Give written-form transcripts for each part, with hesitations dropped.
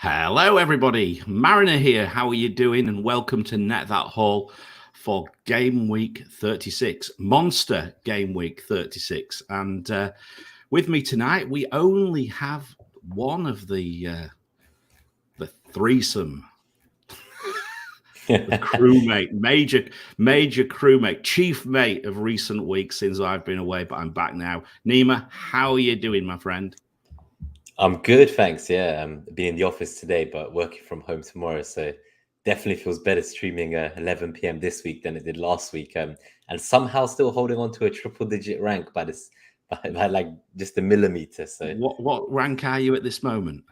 Hello, everybody. Mariner here. How are you doing? And welcome to Net That Haul for Gameweek 36, Monster Gameweek 36. And with me tonight, we only have one of the threesome, the crewmate, major crewmate, chief mate of recent weeks since I've been away, but I'm back now. Nima, how are you doing, my friend? I'm good, thanks. Yeah, I'm being in the office today, but working from home tomorrow. So definitely feels better streaming 11 p.m. this week than it did last week. And somehow still holding on to a triple-digit rank by like just a millimeter. So what rank are you at this moment?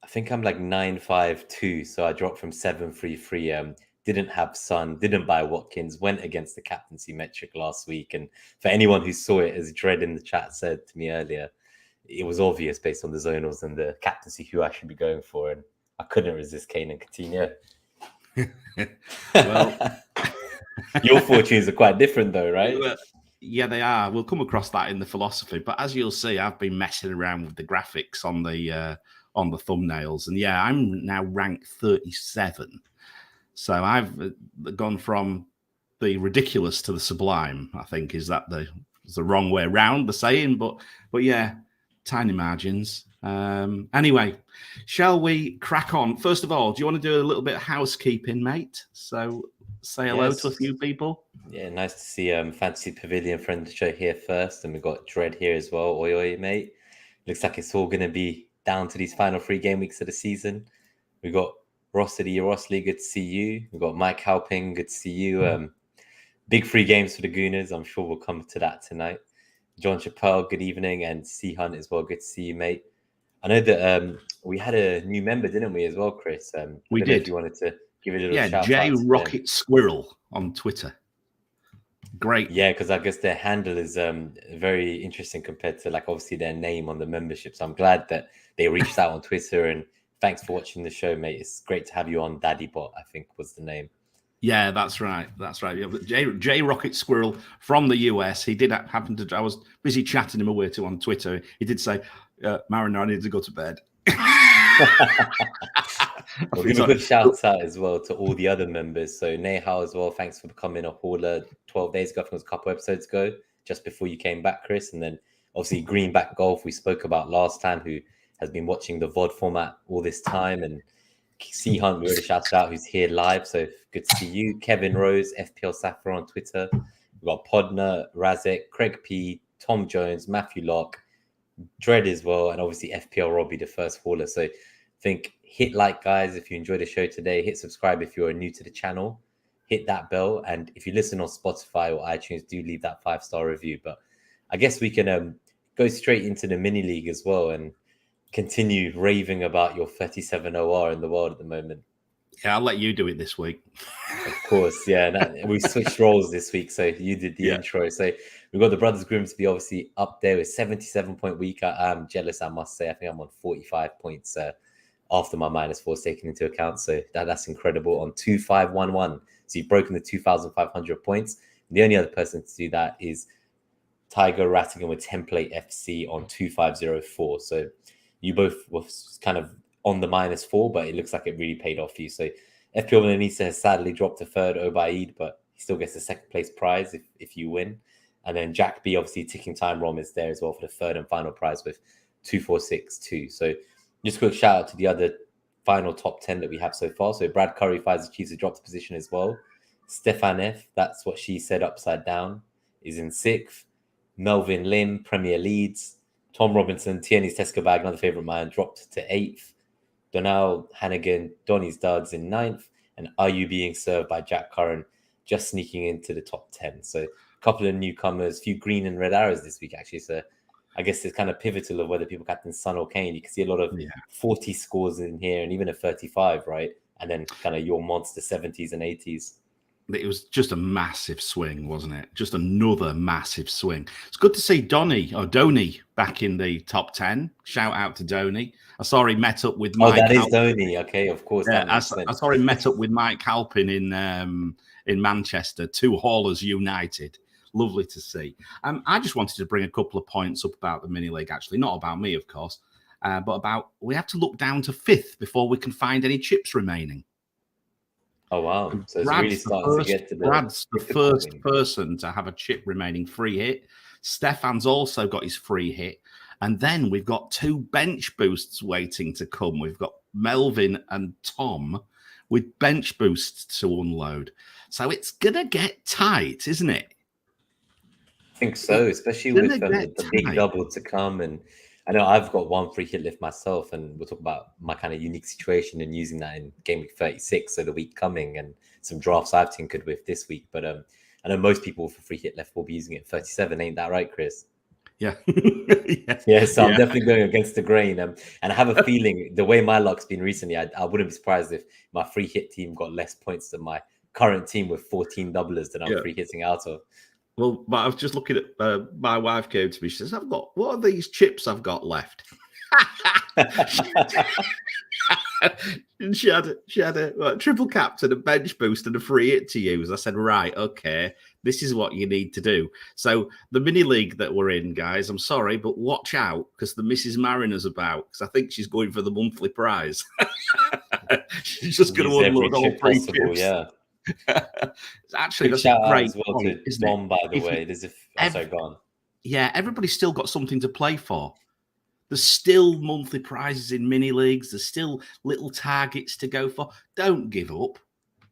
I think I'm like 952. So I dropped from 733. Didn't have Son, didn't buy Watkins, went against the Captaincy Metric last week. And for anyone who saw it, as Dread in the chat said to me earlier, it was obvious based on the zonals and the captaincy who I should be going for, and I couldn't resist Kane and Coutinho. Well, your fortunes are quite different, though, right? Well, yeah, they are. We'll come across that in the philosophy, but as you'll see, I've been messing around with the graphics on the thumbnails, and yeah, I'm now ranked 37. So I've gone from the ridiculous to the sublime. I think is the wrong way around the saying, but yeah. Tiny margins. Anyway, shall we crack on? First of all, do you want to do a little bit of housekeeping, mate? So say hello to a few people. Yeah, nice to see Fantasy Pavilion friend of the show here first. And we've got Dread here as well. Oi, oi, mate. Looks like it's all going to be down to these final 3 game weeks of the season. We've got Ross of the Eurosleague, good to see you. We've got Mike Halping, good to see you. Big 3 games for the Gooners. I'm sure we'll come to that tonight. John Chappelle, good evening, and C Hunt as well. Good to see you, mate. I know that we had a new member, didn't we, as well, Chris? We did. If you wanted to give it a little shout out. J Rocket Squirrel on Twitter. Great. Yeah, because I guess their handle is very interesting compared to obviously their name on the membership. So I'm glad that they reached out on Twitter, and thanks for watching the show, mate. It's great to have you on. DaddyBot, I think was the name. Yeah, that's right. Yeah, J Rocket Squirrel from the US. He did happen to. I was busy chatting him away to on Twitter. He did say, "Mariner, I need to go to bed." We'll give a good shout out as well to all the other members. So Nehal as well. Thanks for becoming a hauler 12 days ago. I think it was a couple episodes ago, just before you came back, Chris. And then obviously Greenback Golf we spoke about last time, who has been watching the VOD format all this time, and C Hunt, we already shouted out, who's here live. So good to see you. Kevin Rose, FPL Saffron on Twitter. We've got Podner, Razek, Craig P, Tom Jones, Matthew Locke, Dread as well, and obviously FPL Robbie, the first hauler. So I think hit like, guys, if you enjoyed the show today. Hit subscribe if you're new to the channel. Hit that bell. And if you listen on Spotify or iTunes, do leave that 5-star review. But I guess we can go straight into the mini league as well and continue raving about your 37 OR in the world at the moment. Yeah, I'll let you do it this week. Of course, yeah. We switched roles this week, so you did the intro. So we've got the Brothers Grimsby obviously up there with 77-point week. I'm jealous, I must say. I think I'm on 45 points after my -4 taken into account. So that's incredible on 2511. So you've broken the 2,500 points. And the only other person to do that is Tiger Rattigan with Template FC on 2504. So you both were kind of on the -4, but it looks like it really paid off for you. So FPL Vanessa has sadly dropped to third, Obaid, but he still gets the second place prize if you win. And then Jack B, obviously ticking time Rom is there as well for the third and final prize with 2462. So just a quick shout out to the other final top 10 that we have so far. So Brad Curry, Pfizer Chiefs, has dropped the position as well. Stefan F, that's what she said upside down, is in 6th. Melvin Lim, Premier Leeds. Tom Robinson, Tierney's Tesco bag, another favourite man, dropped to 8th. Donal Hannigan, Donny's Duds in 9th. And Are You Being Served by Jack Curran, just sneaking into the top 10. So a couple of newcomers, a few green and red arrows this week, actually. So I guess it's kind of pivotal of whether people captain Son or Kane. You can see a lot of 40 scores in here and even a 35, right? And then kind of your monster 70s and 80s. It was just a massive swing, wasn't it? Just another massive swing. It's good to see Donny back in the top 10. Shout out to Donny. I saw he met up with Mike. Oh, that is Donny. Okay, of course. Yeah, I saw him met up with Mike Halpin in Manchester. 2 haulers united. Lovely to see. I just wanted to bring a couple of points up about the mini league, actually. Not about me, of course. but we have to look down to 5th before we can find any chips remaining. Oh, wow. So it's really starting to get to Brad's the first person to have a chip remaining free hit. Stefan's also got his free hit. And then we've got 2 bench boosts waiting to come. We've got Melvin and Tom with bench boosts to unload. So it's going to get tight, isn't it? I think so, especially with the big double to come. And I know I've got 1 free hit lift myself, and we'll talk about my kind of unique situation and using that in Gameweek 36, so the week coming, and some drafts I've tinkered with this week. But I know most people for free hit left will be using it 37. Ain't that right, Chris? Yeah. Yeah, so I'm definitely going against the grain. And I have a feeling the way my luck's been recently, I wouldn't be surprised if my free hit team got less points than my current team with 14 doublers that I'm free hitting out of. Well, but I was just looking at my wife came to me. She says, what are these chips I've got left? And she had a triple captain, a bench boost, and a free hit to use. I said, right, okay, this is what you need to do. So the mini league that we're in, guys, I'm sorry, but watch out, because the Mrs. Mariner's about, because I think she's going for the monthly prize. She's just going to unload all 3 chips. Yeah. Actually, that's a great as well point, to Dom, by the way. Sorry, go on. Yeah, everybody's still got something to play for. There's still monthly prizes in mini leagues. There's still little targets to go for. Don't give up.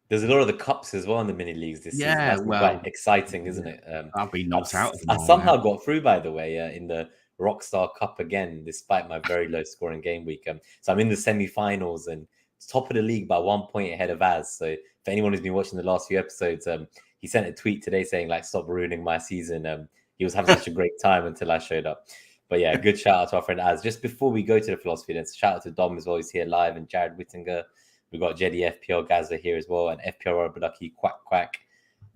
There's a lot of the cups as well in the mini leagues this season. That's quite exciting, isn't it? I've been knocked out of them. I somehow got through, by the way, in the Rockstar Cup again, despite my very low score in game week. So I'm in the semi-finals and top of the league by 1 point ahead of Az. So if anyone who's been watching the last few episodes, he sent a tweet today saying, like, stop ruining my season. He was having such a great time until I showed up. But yeah, good shout out to our friend Az. Just before we go to the philosophy, then shout out to Dom as well. He's here live, and Jared Whittinger. We've got Jedi FPL Gaza here as well, and FPL Robaducky Quack.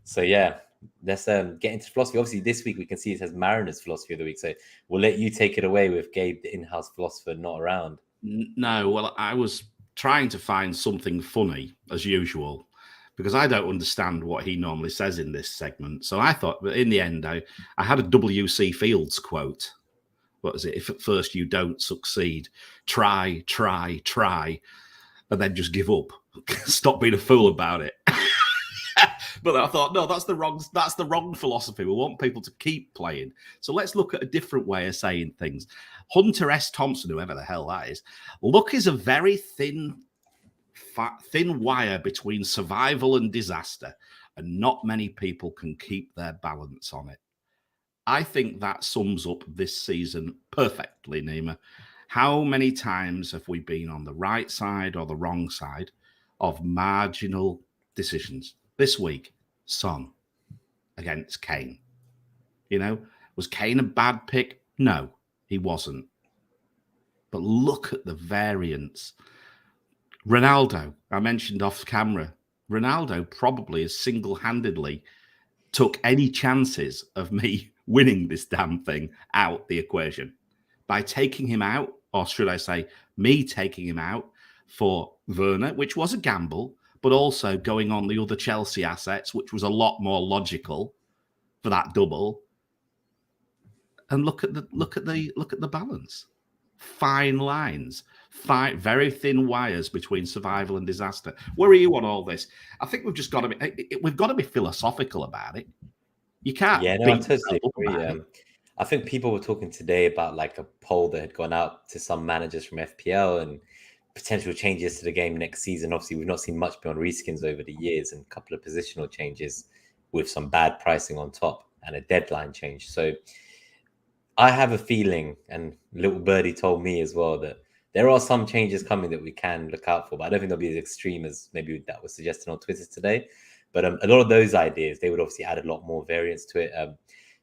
So yeah, let's get into philosophy. Obviously, this week we can see it says Mariners philosophy of the week. So we'll let you take it away with Gabe, the in-house philosopher, not around. No, well, I was trying to find something funny as usual, because I don't understand what he normally says in this segment. So I thought, but in the end, I had a W.C. Fields quote. What is it? If at first you don't succeed, try, and then just give up. Stop being a fool about it. But I thought, no, that's the wrong philosophy. We want people to keep playing. So let's look at a different way of saying things. Hunter S. Thompson, whoever the hell that is, luck is a very thin wire between survival and disaster, and not many people can keep their balance on it. I think that sums up this season perfectly, Nima. How many times have we been on the right side or the wrong side of marginal decisions? This week, Son against Kane. You know, was Kane a bad pick? No, he wasn't. But look at the variance. Ronaldo, I mentioned off camera, Ronaldo probably has single-handedly took any chances of me winning this damn thing out the equation by taking him out, or should I say, me taking him out for Werner, which was a gamble, but also going on the other Chelsea assets, which was a lot more logical for that double. And look at the balance. Fine lines, very thin wires between survival and disaster. Where are you on all this? I think we've got to be philosophical about it. You can't. Yeah, no, I totally agree. I think people were talking today about like a poll that had gone out to some managers from FPL and potential changes to the game next season. Obviously, we've not seen much beyond reskins over the years and a couple of positional changes with some bad pricing on top and a deadline change. So I have a feeling, and Little Birdie told me as well, that there are some changes coming that we can look out for, but I don't think they'll be as extreme as maybe that was suggested on Twitter today. But a lot of those ideas, they would obviously add a lot more variance to it.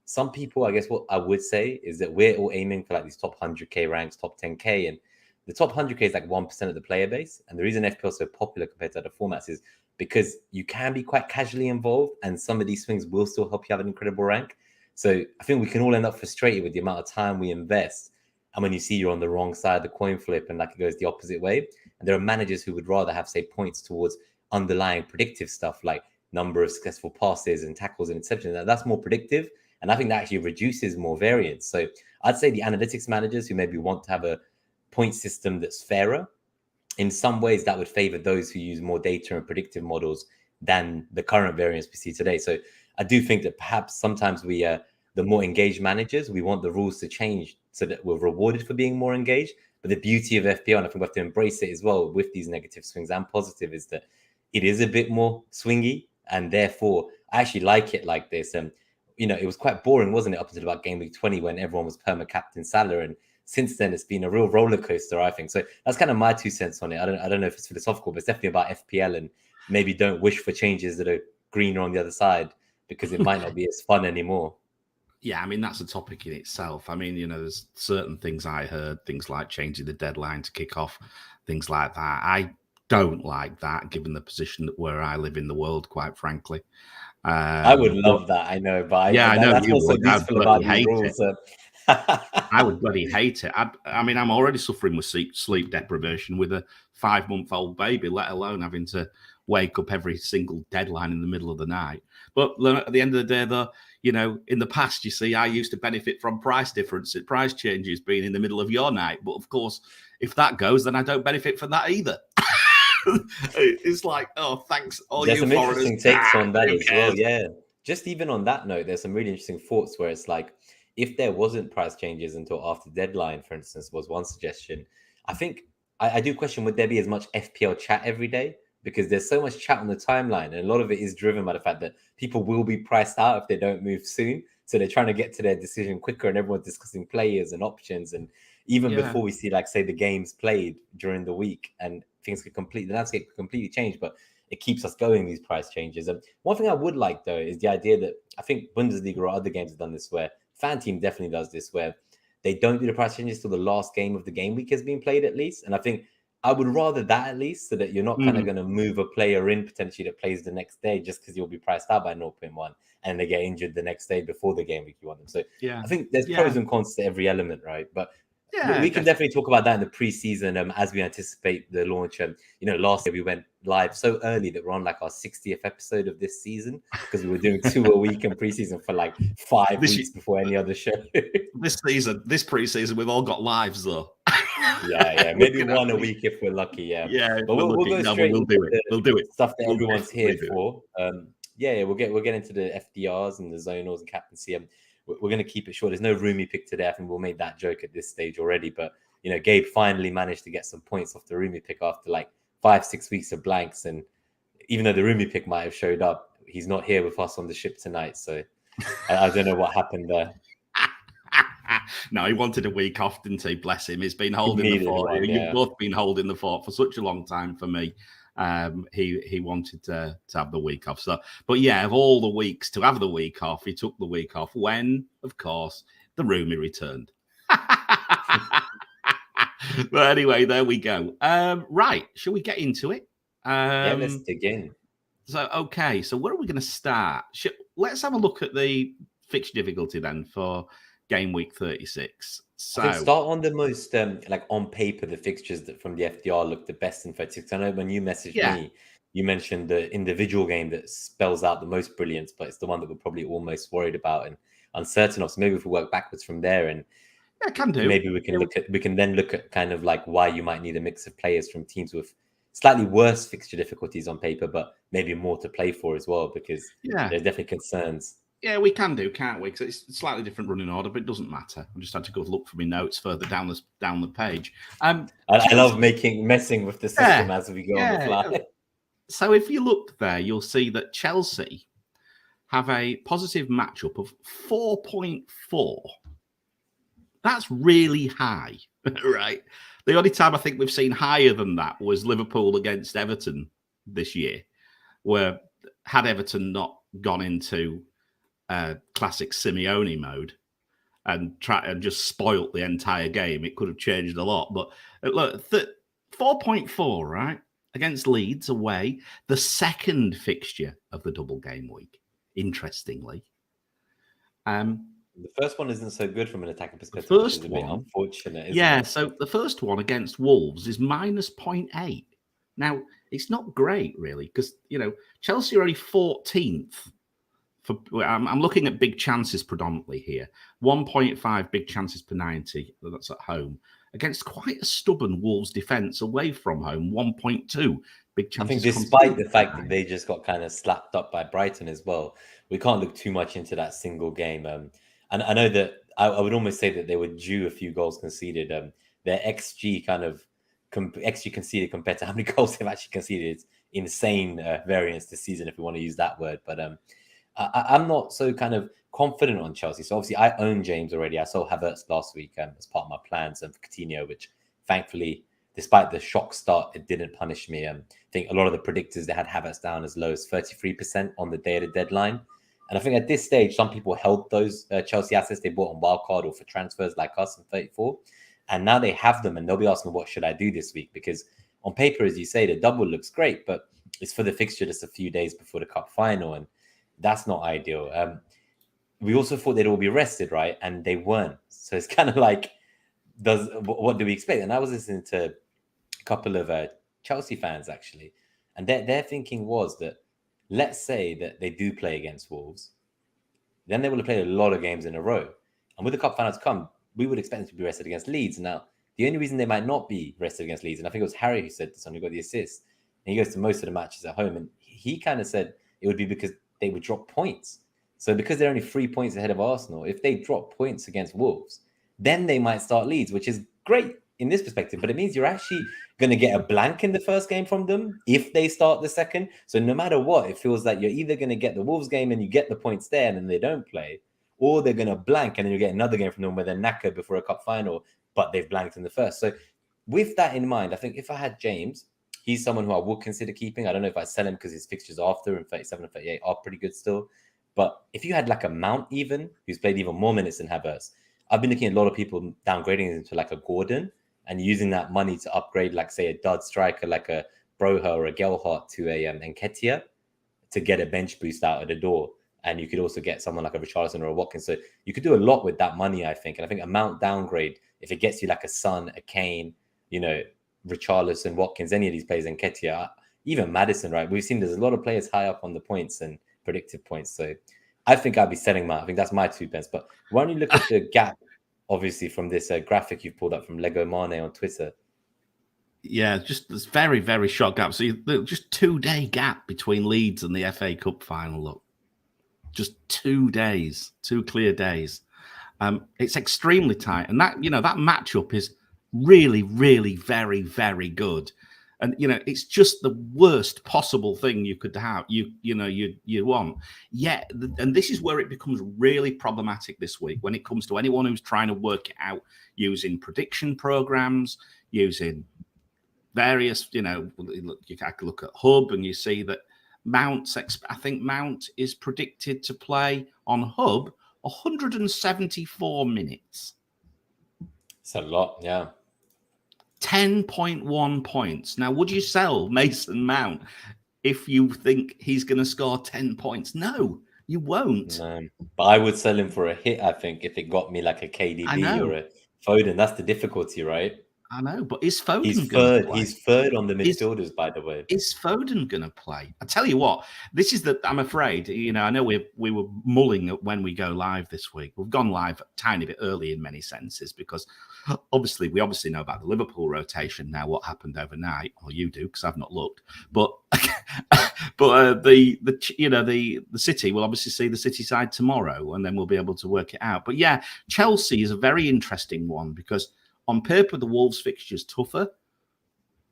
Some people, I guess what I would say is that we're all aiming for like these top 100K ranks, top 10K, and the top 100K is like 1% of the player base. And the reason FPL is so popular compared to other formats is because you can be quite casually involved, and some of these swings will still help you have an incredible rank. So I think we can all end up frustrated with the amount of time we invest. And when you see you're on the wrong side of the coin flip and like it goes the opposite way, and there are managers who would rather have, say, points towards underlying predictive stuff like number of successful passes and tackles and interceptions. That's more predictive. And I think that actually reduces more variance. So I'd say the analytics managers who maybe want to have a point system that's fairer. In some ways, that would favor those who use more data and predictive models than the current variants we see today. So I do think that perhaps sometimes we, the more engaged managers, we want the rules to change so that we're rewarded for being more engaged. But the beauty of FPL, and I think we have to embrace it as well with these negative swings and positive, is that it is a bit more swingy, and therefore I actually like it like this. And it was quite boring, wasn't it, up until about game week 20 when everyone was perma captain Salah, and since then it's been a real roller coaster, I think. So that's kind of my 2 cents on it. I don't know if it's philosophical, but it's definitely about FPL, and maybe don't wish for changes that are greener on the other side, because it might not be as fun anymore. Yeah, I mean, that's a topic in itself. I mean, there's certain things I heard, things like changing the deadline to kick off, things like that. I don't like that, given the position that where I live in the world, quite frankly. I would love that, I know, but I know that's you what's so would. beautiful about these rules. I would bloody hate it. I mean, I'm already suffering with sleep deprivation with a 5-month-old baby, let alone having to wake up every single deadline in the middle of the night. But at the end of the day, though, in the past, you see, I used to benefit from price differences, price changes being in the middle of your night. But of course, if that goes, then I don't benefit from that either. It's like, oh, thanks. There's some interesting takes on that as well. Yeah. Just even on that note, there's some really interesting thoughts where it's like, if there wasn't price changes until after deadline, for instance, was one suggestion. I think I do question, would there be as much FPL chat every day? Because there's so much chat on the timeline, and a lot of it is driven by the fact that people will be priced out if they don't move soon. So they're trying to get to their decision quicker, and everyone's discussing players and options. And even before we see, like, say, the games played during the week, and things could the landscape could completely change, but it keeps us going, these price changes. And one thing I would like, though, is the idea that I think Bundesliga or other games have done this, where Fan Team definitely does this, where they don't do the price changes till the last game of the game week has been played, at least. And I think I would rather that, at least, so that you're not kind of going to move a player in potentially that plays the next day just because you'll be priced out by 0.1 and they get injured the next day before the game week you want them. So I think there's pros and cons to every element, right? But we can definitely talk about that in the preseason as we anticipate the launch. Last year we went live so early that we're on like our 60th episode of this season, because we were doing 2 a week in preseason for like 5 weeks before any other show. This preseason, we've all got lives though. Yeah, maybe 1 a week if we're lucky. Yeah, but we'll go straight. We'll do it. Stuff that everyone's here for. We'll get into the FDRs and the Zonals and Captaincy. We're going to keep it short. There's no Roomy pick today. I think we'll make that joke at this stage already. But, Gabe finally managed to get some points off the Roomy pick after like 5-6 weeks of blanks. And even though the Roomy pick might have showed up, he's not here with us on the ship tonight. So I don't know what happened there. No, he wanted a week off, didn't he? Bless him. He's been holding the fort. You've both been holding the fort for such a long time for me. He wanted to have the week off. So, but yeah, of all the weeks to have the week off, he took the week off when, of course, the Roomy returned. But anyway, there we go. Right, shall we get into it? Let's dig in. So, okay, so where are we going to start? Let's have a look at the fixture difficulty then for game week 36. So start on the most like on paper, the fixtures that from the FDR look the best in 36. I know when you messaged me, you mentioned the individual game that spells out the most brilliance, but it's the one that we're probably all most worried about and uncertain of. So maybe if we work backwards from there, and can do. Maybe we can then look at kind of like why you might need a mix of players from teams with slightly worse fixture difficulties on paper, but maybe more to play for as well, because there's definitely concerns. Yeah, we can do, can't we? Because it's a slightly different running order, but it doesn't matter. I just had to go look for my notes further down the page. I love messing with the system as we go on the fly. So if you look there, you'll see that Chelsea have a positive matchup of 4.4. That's really high, right? The only time I think we've seen higher than that was Liverpool against Everton this year, where had Everton not gone into classic Simeone mode and just spoilt the entire game, it could have changed a lot. But look, 4.4, right, against Leeds away, the second fixture of the double game week. Interestingly, the first one isn't so good from an attacking perspective. The first which is a bit one, unfortunate. Isn't it? So the first one against Wolves is minus 0.8. Now it's not great really, because Chelsea are only 14th. I'm looking at big chances predominantly here. 1.5 big chances per 90. That's at home. against quite a stubborn Wolves defence away from home, 1.2. Big chances. I think despite the fact that they just got kind of slapped up by Brighton as well, we can't look too much into that single game. And I know that I would almost say that they were due a few goals conceded. Their XG XG conceded compared to how many goals they've actually conceded. It's insane variance this season, if we want to use that word. But I'm not so kind of confident on Chelsea. So obviously I own James already. I saw Havertz last week as part of my plans and for Coutinho, which thankfully, despite the shock start, it didn't punish me. I think a lot of the predictors, they had Havertz down as low as 33% on the day of the deadline. And I think at this stage, some people held those Chelsea assets they bought on Wildcard or for transfers like us in 34. And now they have them and they'll be asking, what should I do this week? Because on paper, as you say, the double looks great, but it's for the fixture just a few days before the cup final. And that's not ideal. We also thought they'd all be rested, right? And they weren't. So it's kind of like, what do we expect? And I was listening to a couple of Chelsea fans, actually. And their thinking was that, let's say that they do play against Wolves, then they will have played a lot of games in a row. And with the cup final to come, we would expect them to be rested against Leeds. Now, the only reason they might not be rested against Leeds, and I think it was Harry who said this, who got the assist, and he goes to most of the matches at home, and he kind of said it would be because they would drop points. So because they're only 3 points ahead of Arsenal, if they drop points against Wolves, then they might start Leeds, which is great in this perspective, but it means you're actually going to get a blank in the first game from them if they start the second. So no matter what, it feels like you're either going to get the Wolves game and you get the points there and then they don't play, or they're going to blank and then you get another game from them where they're knackered before a cup final, but they've blanked in the first. So with that in mind, I think if I had James, he's someone who I would consider keeping. I don't know if I sell him because his fixtures after in 37 and 38 are pretty good still. But if you had like a Mount even, who's played even more minutes than Havertz, I've been looking at a lot of people downgrading him to like a Gordon and using that money to upgrade, like say a dud striker like a Broha or a Gelhardt to a Nketiah to get a bench boost out of the door. And you could also get someone like a Richarlison or a Watkins. So you could do a lot with that money, I think. And I think a Mount downgrade, if it gets you like a Son, a Kane, Richarlison, Watkins, any of these players, Nketiah, even Maddison, right? We've seen there's a lot of players high up on the points and predictive points. So I think I'd be selling Mount. I think that's my 2 pence. But why don't you look at the gap, obviously, from this graphic you've pulled up from Lego Mane on Twitter? Yeah, just this very, very short gap. So just 2-day gap between Leeds and the FA Cup final. Look, just 2 days, 2 clear days. It's extremely tight, and that that matchup is really, really, very, very good. And it's just the worst possible thing you could have. You want. Yeah, and this is where it becomes really problematic this week when it comes to anyone who's trying to work it out using prediction programs, using various. You can look at Hub and you see that I think Mount is predicted to play on Hub 174 minutes. It's a lot, yeah. 10.1 points. Now, would you sell Mason Mount if you think he's going to score 10 points? No, you won't. No, but I would sell him for a hit, I think, if it got me like a KDB or a Foden. That's the difficulty, right? I know, but is Foden He's third? He's third on the midfielders, by the way. Is Foden going to play? I tell you what, this is I'm afraid, I know we were mulling at when we go live this week. We've gone live a tiny bit early in many senses because we obviously know about the Liverpool rotation now, what happened overnight, or you do because I've not looked. But the City, we'll obviously see the City side tomorrow, and then we'll be able to work it out. But yeah, Chelsea is a very interesting one because on paper, the Wolves fixture is tougher,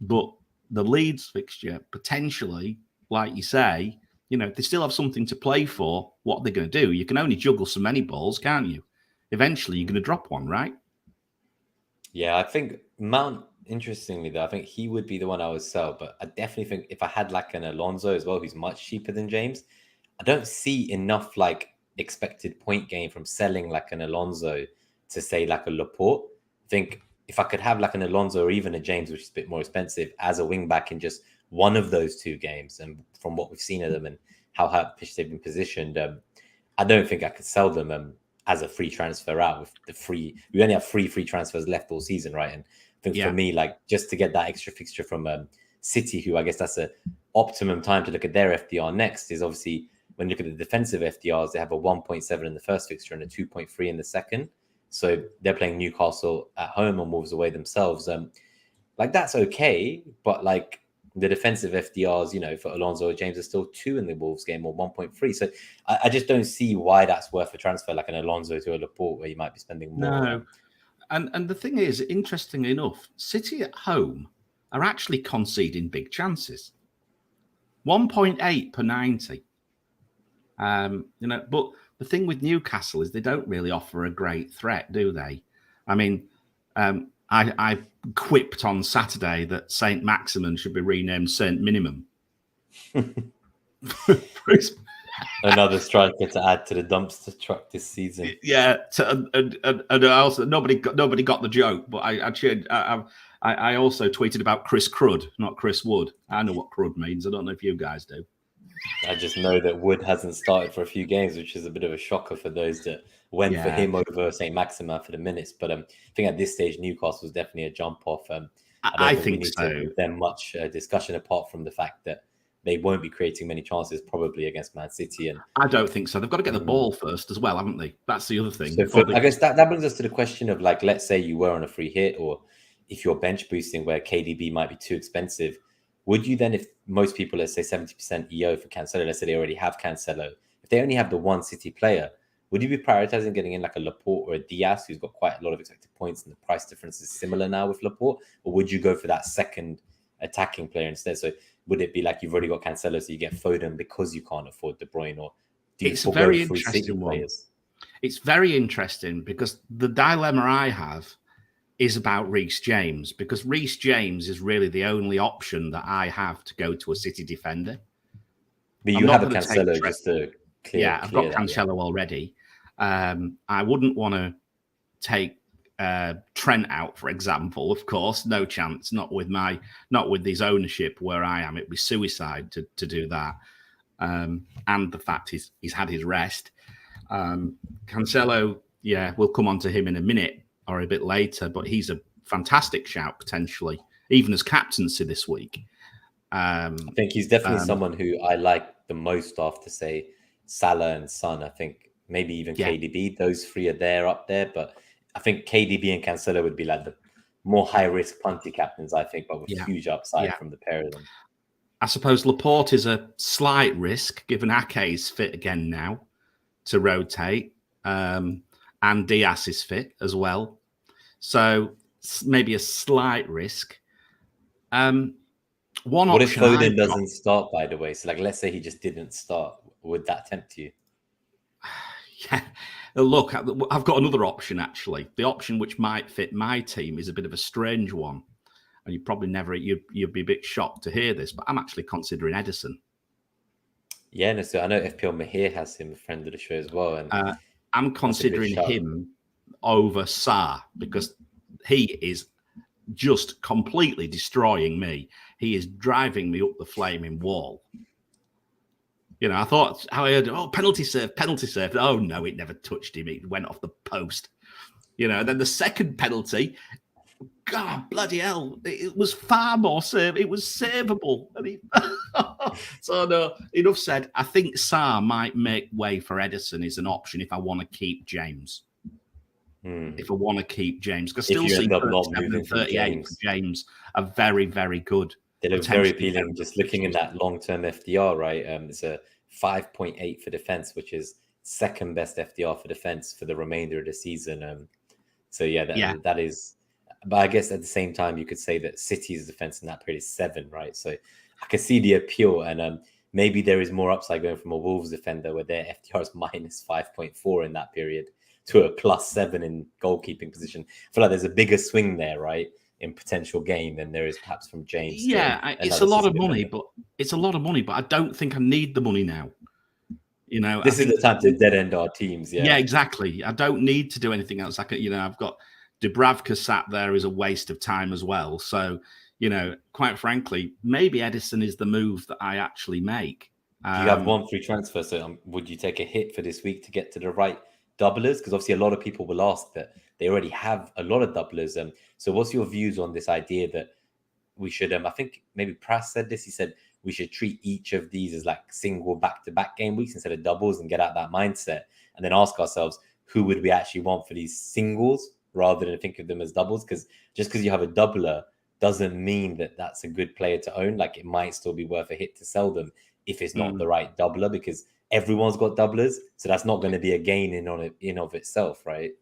but the Leeds fixture, potentially, like you say, if they still have something to play for, what are they going to do? You can only juggle so many balls, can't you? Eventually, you're going to drop one, right? Yeah, I think Mount, interestingly, though, I think he would be the one I would sell. But I definitely think if I had like an Alonso as well, who's much cheaper than James, I don't see enough like expected point gain from selling like an Alonso to say like a Laporte. I think if I could have like an Alonso or even a James, which is a bit more expensive, as a wing back in just one of those 2 games, and from what we've seen of them and how high pitch they've been positioned, I don't think I could sell them as a free transfer out with we only have 3 free transfers left all season, right? And I think for me, like just to get that extra fixture from City, who I guess that's a optimum time to look at their FDR next, is obviously when you look at the defensive FDRs, they have a 1.7 in the first fixture and a 2.3 in the second. So they're playing Newcastle at home and Wolves away themselves. Like that's okay, but like the defensive FDRs, you know, for Alonso or James are still 2 in the Wolves game or 1.3. So I just don't see why that's worth a transfer like an Alonso to a Laporte where you might be spending more. No. And the thing is, interestingly enough, City at home are actually conceding big chances. 1.8 per 90. You know, but the thing with Newcastle is they don't really offer a great threat, do they? I mean, I quipped on Saturday that Saint Maximin should be renamed Saint Minimum. Another striker to add to the dumpster truck this season. Yeah, and also nobody got the joke, but I also tweeted about Chris Crud, not Chris Wood. I know what Crud means. I don't know if you guys do. I just know that Wood hasn't started for a few games, which is a bit of a shocker for those that went for him over St. Maximin for the minutes. But I think at this stage, Newcastle is definitely a jump off. I don't think we need to give them much discussion apart from the fact that they won't be creating many chances probably against Man City. And I don't think so. They've got to get the ball first as well, haven't they? That's the other thing. So I guess that brings us to the question of, like, let's say you were on a free hit, or if you're bench boosting where KDB might be too expensive, would you then, if most people, let's say 70% EO for Cancelo, let's say they already have Cancelo, if they only have the one City player, would you be prioritizing getting in like a Laporte or a Diaz who's got quite a lot of expected points and the price difference is similar now with Laporte? Or would you go for that second attacking player instead? So would it be like you've already got Cancelo, so you get Foden because you can't afford De Bruyne? Or do you it's a very interesting one. It's very interesting because the dilemma I have is about Reece James, because Reece James is really the only option that I have to go to a City defender. But you have a Cancelo just to clear. Yeah, I've got Cancelo already. I wouldn't want to take Trent out, for example. Of course, no chance. Not with his ownership where I am. It'd be suicide to do that. And the fact he's had his rest. Cancelo, yeah, we'll come on to him in a minute or a bit later, but he's a fantastic shout potentially, even as captaincy this week. I think he's definitely someone who I like the most after, say, Salah and Son. I think maybe even KDB. Those three are up there, but I think KDB and Cancelo would be like the more high-risk punty captains, I think, but with huge upside from the pair of them. I suppose Laporte is a slight risk, given Ake's fit again now to rotate, and Diaz is fit as well. So maybe a slight risk. What if Foden doesn't start, by the way? So, like, let's say he just didn't start. Would that tempt you? Yeah. Look, I've got another option, actually. The option which might fit my team is a bit of a strange one. And you probably you'd be a bit shocked to hear this, but I'm actually considering Edison. Yeah, no, so I know FPL Mahir has him, a friend of the show as well. And I'm considering him over Sarr because he is just completely destroying me. He is driving me up the flaming wall. You know, I heard, penalty save. Oh, no, it never touched him. It went off the post. You know, and then the second penalty, God, bloody hell, it was far more it was savable. I mean, so no, enough said. I think Sarr might make way for Edison as an option if I want to keep James. If I want to keep James, because still see 37 and 38 for James are very, very good. They look very appealing. Just looking in that long-term FDR, right? It's a 5.8 for defense, which is second best FDR for defense for the remainder of the season. So that is. But I guess at the same time, you could say that City's defense in that period is 7, right? So I can see the appeal, and maybe there is more upside going from a Wolves defender where their FDR is minus 5.4 in that period to a +7 in goalkeeping position. I feel like there's a bigger swing there, right, in potential gain than there is perhaps from James. Yeah, it's a lot of money, but I don't think I need the money now. You know, this is the time to dead end our teams. Yeah, exactly. I don't need to do anything else. I've got Dubravka sat there is a waste of time as well. So, you know, quite frankly, maybe Edison is the move that I actually make. You have one free transfer, so would you take a hit for this week to get to the right doublers? Because obviously a lot of people will ask that they already have a lot of doublers. So what's your views on this idea that we should, I think maybe Prass said this, he said we should treat each of these as like single back-to-back game weeks instead of doubles and get out that mindset and then ask ourselves, who would we actually want for these singles rather than think of them as doubles. Because just because you have a doubler doesn't mean that that's a good player to own. Like, it might still be worth a hit to sell them if it's not the right doubler, because everyone's got doublers. So that's not going to be a gain in of itself, right?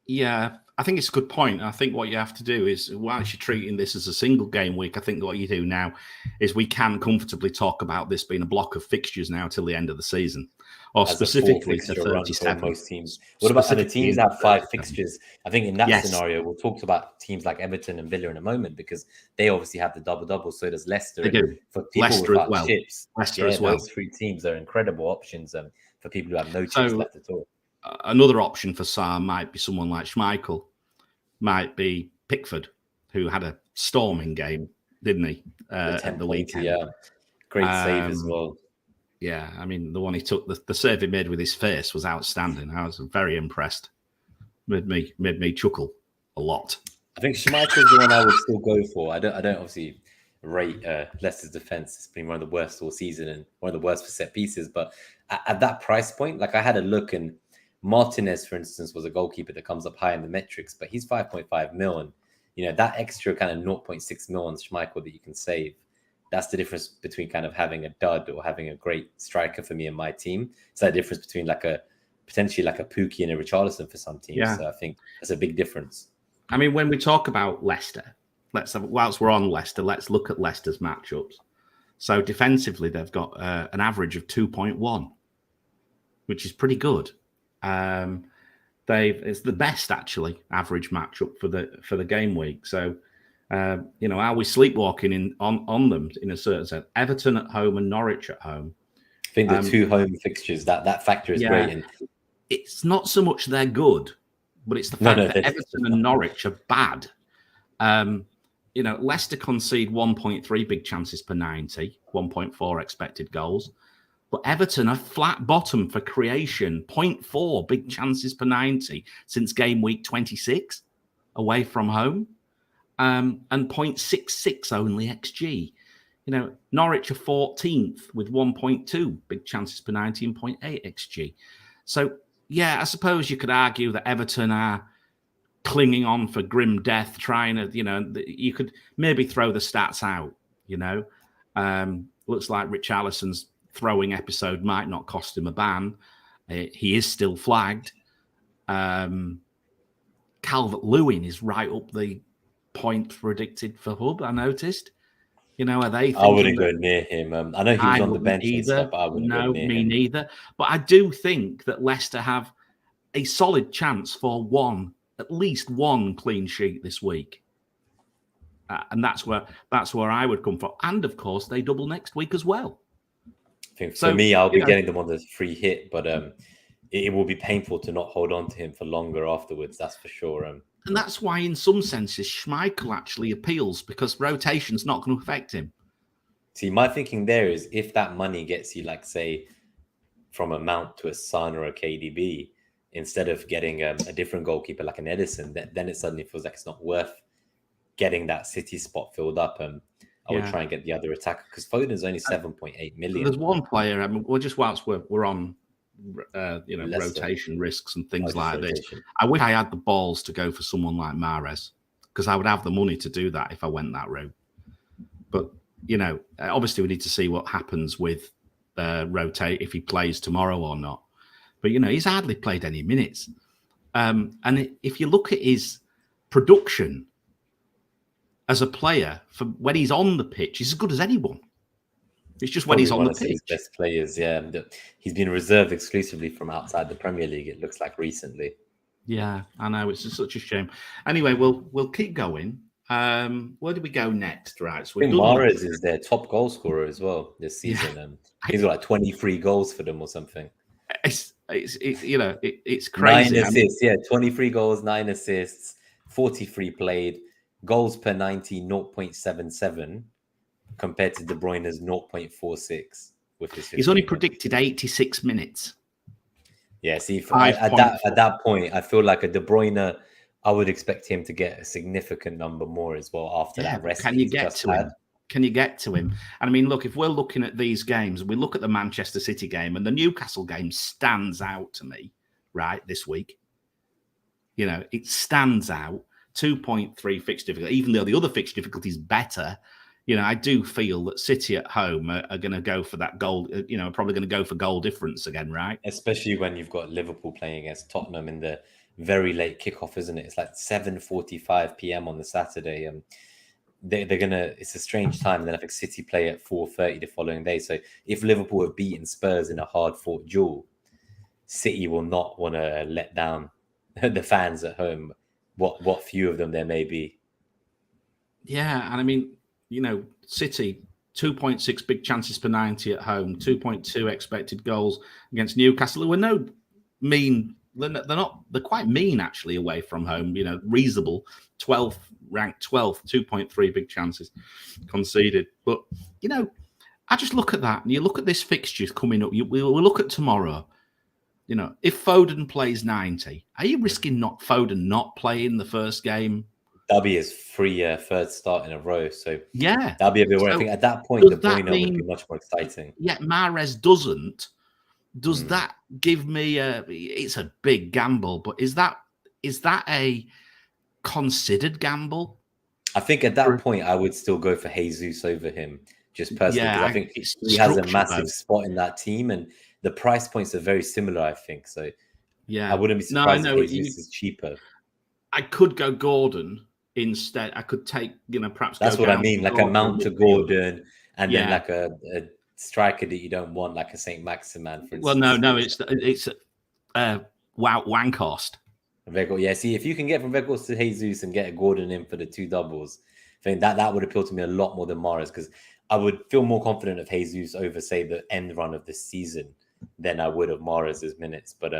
Yeah, I think it's a good point. I think what you have to do is, whilst you're treating this as a single game week, I think what you do now is we can comfortably talk about this being a block of fixtures now till the end of the season, or As specifically a to full fixture run for 37. most teams. What about, and the teams have 5 fixtures? I think in that Yes. scenario, we'll talk about teams like Everton and Villa in a moment, because they obviously have the double. So does Leicester. They do. For people Leicester without as well. chips, Leicester as well. those 3 teams are incredible options for people who have no chips left at all. Another option for Sam might be someone like Schmeichel, might be Pickford, who had a storming game, didn't he? At the weekend. Yeah, great save as well. Yeah, I mean, the one he took, the save he made with his face was outstanding. I was very impressed. Made me chuckle a lot. I think Schmeichel's the one I would still go for. I don't obviously rate Leicester's defense. It's been one of the worst all season and one of the worst for set pieces. But at that price point, like, I had a look, and Martinez, for instance, was a goalkeeper that comes up high in the metrics, but he's 5.5 mil, and that extra kind of 0.6 mil on Schmeichel that you can save. That's the difference between kind of having a dud or having a great striker for me and my team. It's that difference between potentially like a Pookie and a Richarlison for some teams. Yeah. So I think that's a big difference. I mean, when we talk about Leicester, whilst we're on Leicester, let's look at Leicester's matchups. So defensively, they've got an average of 2.1, which is pretty good. It's the best actually average matchup for the game week. So are we sleepwalking on them in a certain sense? Everton at home and Norwich at home. I think the 2 home fixtures, that factor is great. And it's not so much they're good, but it's the fact that Everton and Norwich are bad. Leicester concede 1.3 big chances per 90, 1.4 expected goals. But Everton are flat bottom for creation, 0.4 big chances per 90 since game week 26 away from home, and 0.66 only XG. Norwich are 14th with 1.2 big chances per 90 and 0.8 XG. So, yeah, I suppose you could argue that Everton are clinging on for grim death, trying to, you could maybe throw the stats out, Looks like Richarlison's throwing episode might not cost him a ban. He is still flagged. Calvert-Lewin is right up the point predicted for Hub, I noticed. Are they? I wouldn't go near him. I know he was on the bench either. And stuff, but I wouldn't go near him. Neither. But I do think that Leicester have a solid chance for at least one clean sheet this week. And that's where I would come from. And of course, they double next week as well. I think for me, I'll be getting them on the free hit, but it will be painful to not hold on to him for longer afterwards. That's for sure. And that's why, in some senses, Schmeichel actually appeals, because rotation's not going to affect him. See, my thinking there is, if that money gets you, like, say, from a Mount to a Son or a KDB, instead of getting a different goalkeeper like an Edison, then it suddenly feels like it's not worth getting that City spot filled up. I would try and get the other attacker, because Foden's only 7.8 million. There's one player. I mean, just whilst we're on, rotation risks and things like this. I wish I had the balls to go for someone like Mahrez, because I would have the money to do that if I went that route. But obviously we need to see what happens with rotate, if he plays tomorrow or not. But he's hardly played any minutes. And if you look at his production as a player, for when he's on the pitch, he's as good as anyone. It's just when he's on the pitch. His best players, yeah. He's been reserved exclusively from outside the Premier League, it looks like, recently. Yeah, I know. It's such a shame. Anyway, we'll keep going. Where do we go next? Right. So I think Mahrez is their top goal scorer as well this season. He's got like 23 goals for them or something. It's crazy. 9 assists, 23 goals, 9 assists, 43 played, goals per 90, 0.77. compared to De Bruyne's 0.46 with his. He's only predicted 86 minutes. Yeah, see, at that point, I feel like a De Bruyne, I would expect him to get a significant number more as well after that rest. Can you get to him? Can you get to him? And I mean, look, if we're looking at these games, we look at the Manchester City game, and the Newcastle game stands out to me, right, this week. it stands out. 2.3 fixture difficulty, even though the other fixture difficulty is better. I do feel that City at home are going to go for that goal. Probably going to go for goal difference again, right? Especially when you've got Liverpool playing against Tottenham in the very late kickoff, isn't it? It's like 7:45 p.m. on the Saturday. They're gonna. It's a strange time. And then I think City play at 4:30 the following day. So if Liverpool have beaten Spurs in a hard-fought duel, City will not want to let down the fans at home. What few of them there may be. Yeah, and I mean, City 2.6 big chances per 90 at home, 2.2 expected goals against Newcastle. Who are they're quite mean actually away from home. Reasonable. 12th, ranked 12th, 2.3 big chances conceded. But I just look at that, and you look at this fixture coming up. We'll look at tomorrow. If Foden plays 90, are you risking Foden not playing the first game? That'll be his third start in a row. So yeah, that'll be a bit worrying. I think at that point, the Bruyne would be much more exciting. Yeah, Mahrez doesn't. Does that give me it's a big gamble, but is that a considered gamble? I think at that point, I would still go for Jesus over him, just personally, because I think he has a massive spot in that team, and the price points are very similar, I think. So I wouldn't be surprised if Jesus is cheaper. I could go Gordon instead. I could take, perhaps. That's what I mean, like a Mount to Gordon, and then like a striker that you don't want, like a Saint Maximin, for instance. Well, no, it's Wankhorst. Yeah, see, if you can get from Weghorst to Jesus and get a Gordon in for the 2 doubles, I think that would appeal to me a lot more than Mahrez, because I would feel more confident of Jesus over, say, the end run of the season than I would of Mahrez's minutes. But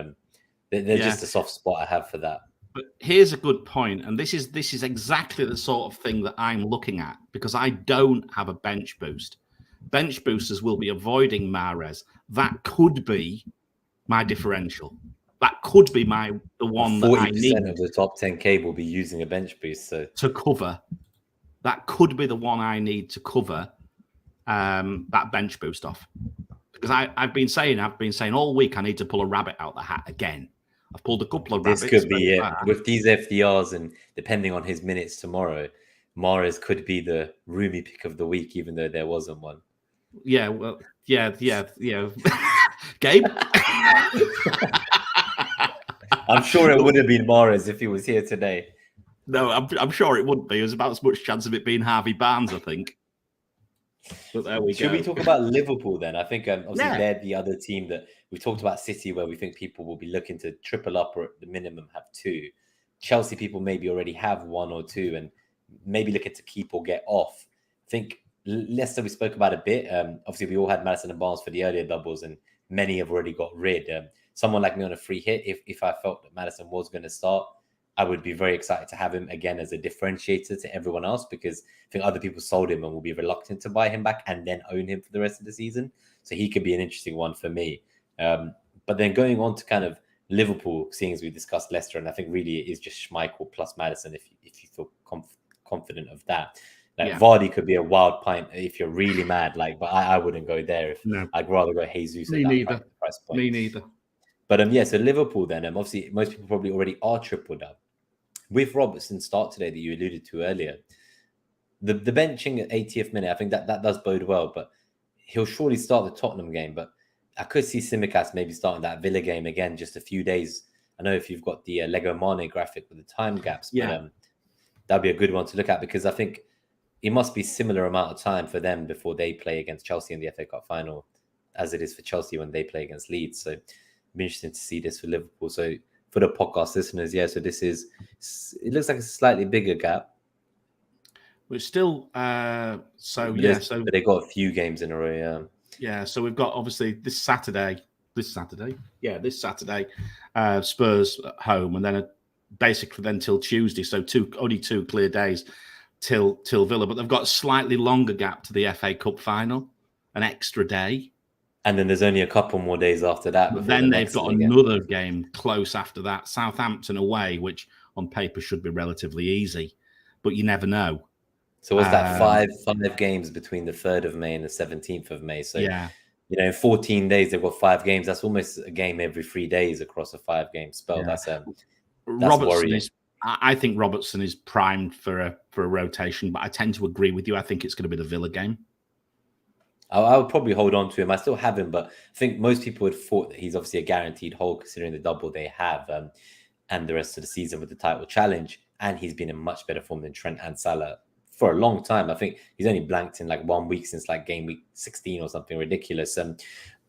they're just a soft spot I have for that. But here's a good point, and this is exactly the sort of thing that I'm looking at, because I don't have a bench boost. Bench boosters will be avoiding Mahrez. That could be my differential. That could be the one that I need. 40% of the top 10K will be using a bench boost to cover. That could be the one I need to cover that bench boost off. Because I've been saying all week I need to pull a rabbit out the hat again. I've pulled a couple of rabbits. This could be it. With these FDRs, and depending on his minutes tomorrow, Mahrez could be the roomy pick of the week, even though there wasn't one. Yeah, well, yeah. Gabe? I'm sure it would have been Mahrez if he was here today. No, I'm sure it wouldn't be. There's about as much chance of it being Harvey Barnes, I think. But there we go. Should we talk about Liverpool then? I think obviously they're the other team that we talked about. City, where we think people will be looking to triple up or at the minimum have 2. Chelsea people maybe already have 1 or 2 and maybe looking to keep or get off. I think Leicester we spoke about a bit. Obviously, we all had Maddison and Barnes for the earlier doubles, and many have already got rid. Someone like me on a free hit, if I felt that Maddison was going to start, I would be very excited to have him again as a differentiator to everyone else, because I think other people sold him and will be reluctant to buy him back and then own him for the rest of the season. So he could be an interesting one for me. But then going on to kind of Liverpool, seeing as we discussed Leicester, and I think really it is just Schmeichel plus Maddison if you feel confident of that. Vardy could be a wild pint if you're really mad, but I wouldn't go there. I'd rather go Jesus. Me neither. Price point. Me neither. But so Liverpool then, obviously most people probably already are tripled up. With Robertson's start today that you alluded to earlier, the benching at 80th minute, I think that does bode well, but he'll surely start the Tottenham game. But I could see Tsimikas maybe starting that Villa game again, just a few days. I know if you've got the Lego Mane graphic with the time gaps, but that'd be a good one to look at, because I think it must be similar amount of time for them before they play against Chelsea in the FA Cup final as it is for Chelsea when they play against Leeds. So it'd be interesting to see this for Liverpool. So for the podcast listeners, so it looks like a slightly bigger gap. We're still, but they got a few games in a row, Yeah, so we've got obviously this Saturday, Spurs at home, and then basically then till Tuesday, so only 2 clear days till Villa, but they've got a slightly longer gap to the FA Cup final, an extra day. And then there's only a couple more days after that. But then they've got another game close after that, Southampton away, which on paper should be relatively easy, but you never know. So what's that, 5 games between the 3rd of May and the 17th of May? So, in 14 days, they've got 5 games. That's almost a game every 3 days across a 5-game spell. That's Robertson worrying. I think Robertson is primed for a rotation, but I tend to agree with you. I think it's going to be the Villa game. I would probably hold on to him. I still have him, but I think most people would thought that he's obviously a guaranteed hold considering the double they have and the rest of the season with the title challenge. And he's been in much better form than Trent and Salah for a long time. I think he's only blanked in like 1 week since like game week 16 or something ridiculous.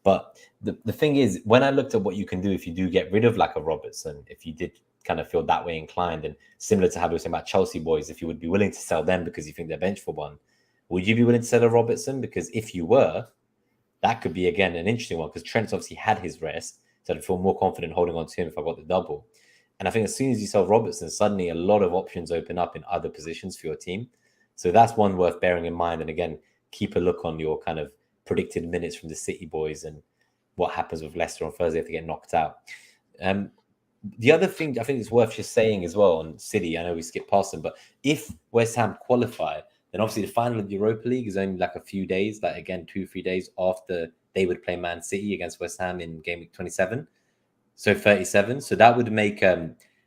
But the thing is, when I looked at what you can do if you do get rid of like a Robertson, if you did kind of feel that way inclined, and similar to how we were saying about Chelsea boys, if you would be willing to sell them because you think they're bench for one, would you be willing to sell a Robertson? Because if you were, that could be, again, an interesting one because Trent's obviously had his rest, so I'd feel more confident holding on to him if I got the double. And I think as soon as you sell Robertson, suddenly a lot of options open up in other positions for your team. So that's one worth bearing in mind. And again, keep a look on your kind of predicted minutes from the City boys and what happens with Leicester on Thursday if they get knocked out. The other thing I think it's worth just saying as well on City, I know we skipped past them, but if West Ham qualify, then obviously the final of the Europa League is only like a few days, like again, 2-3 days after they would play Man City against West Ham in game week 27. So 37. So that would make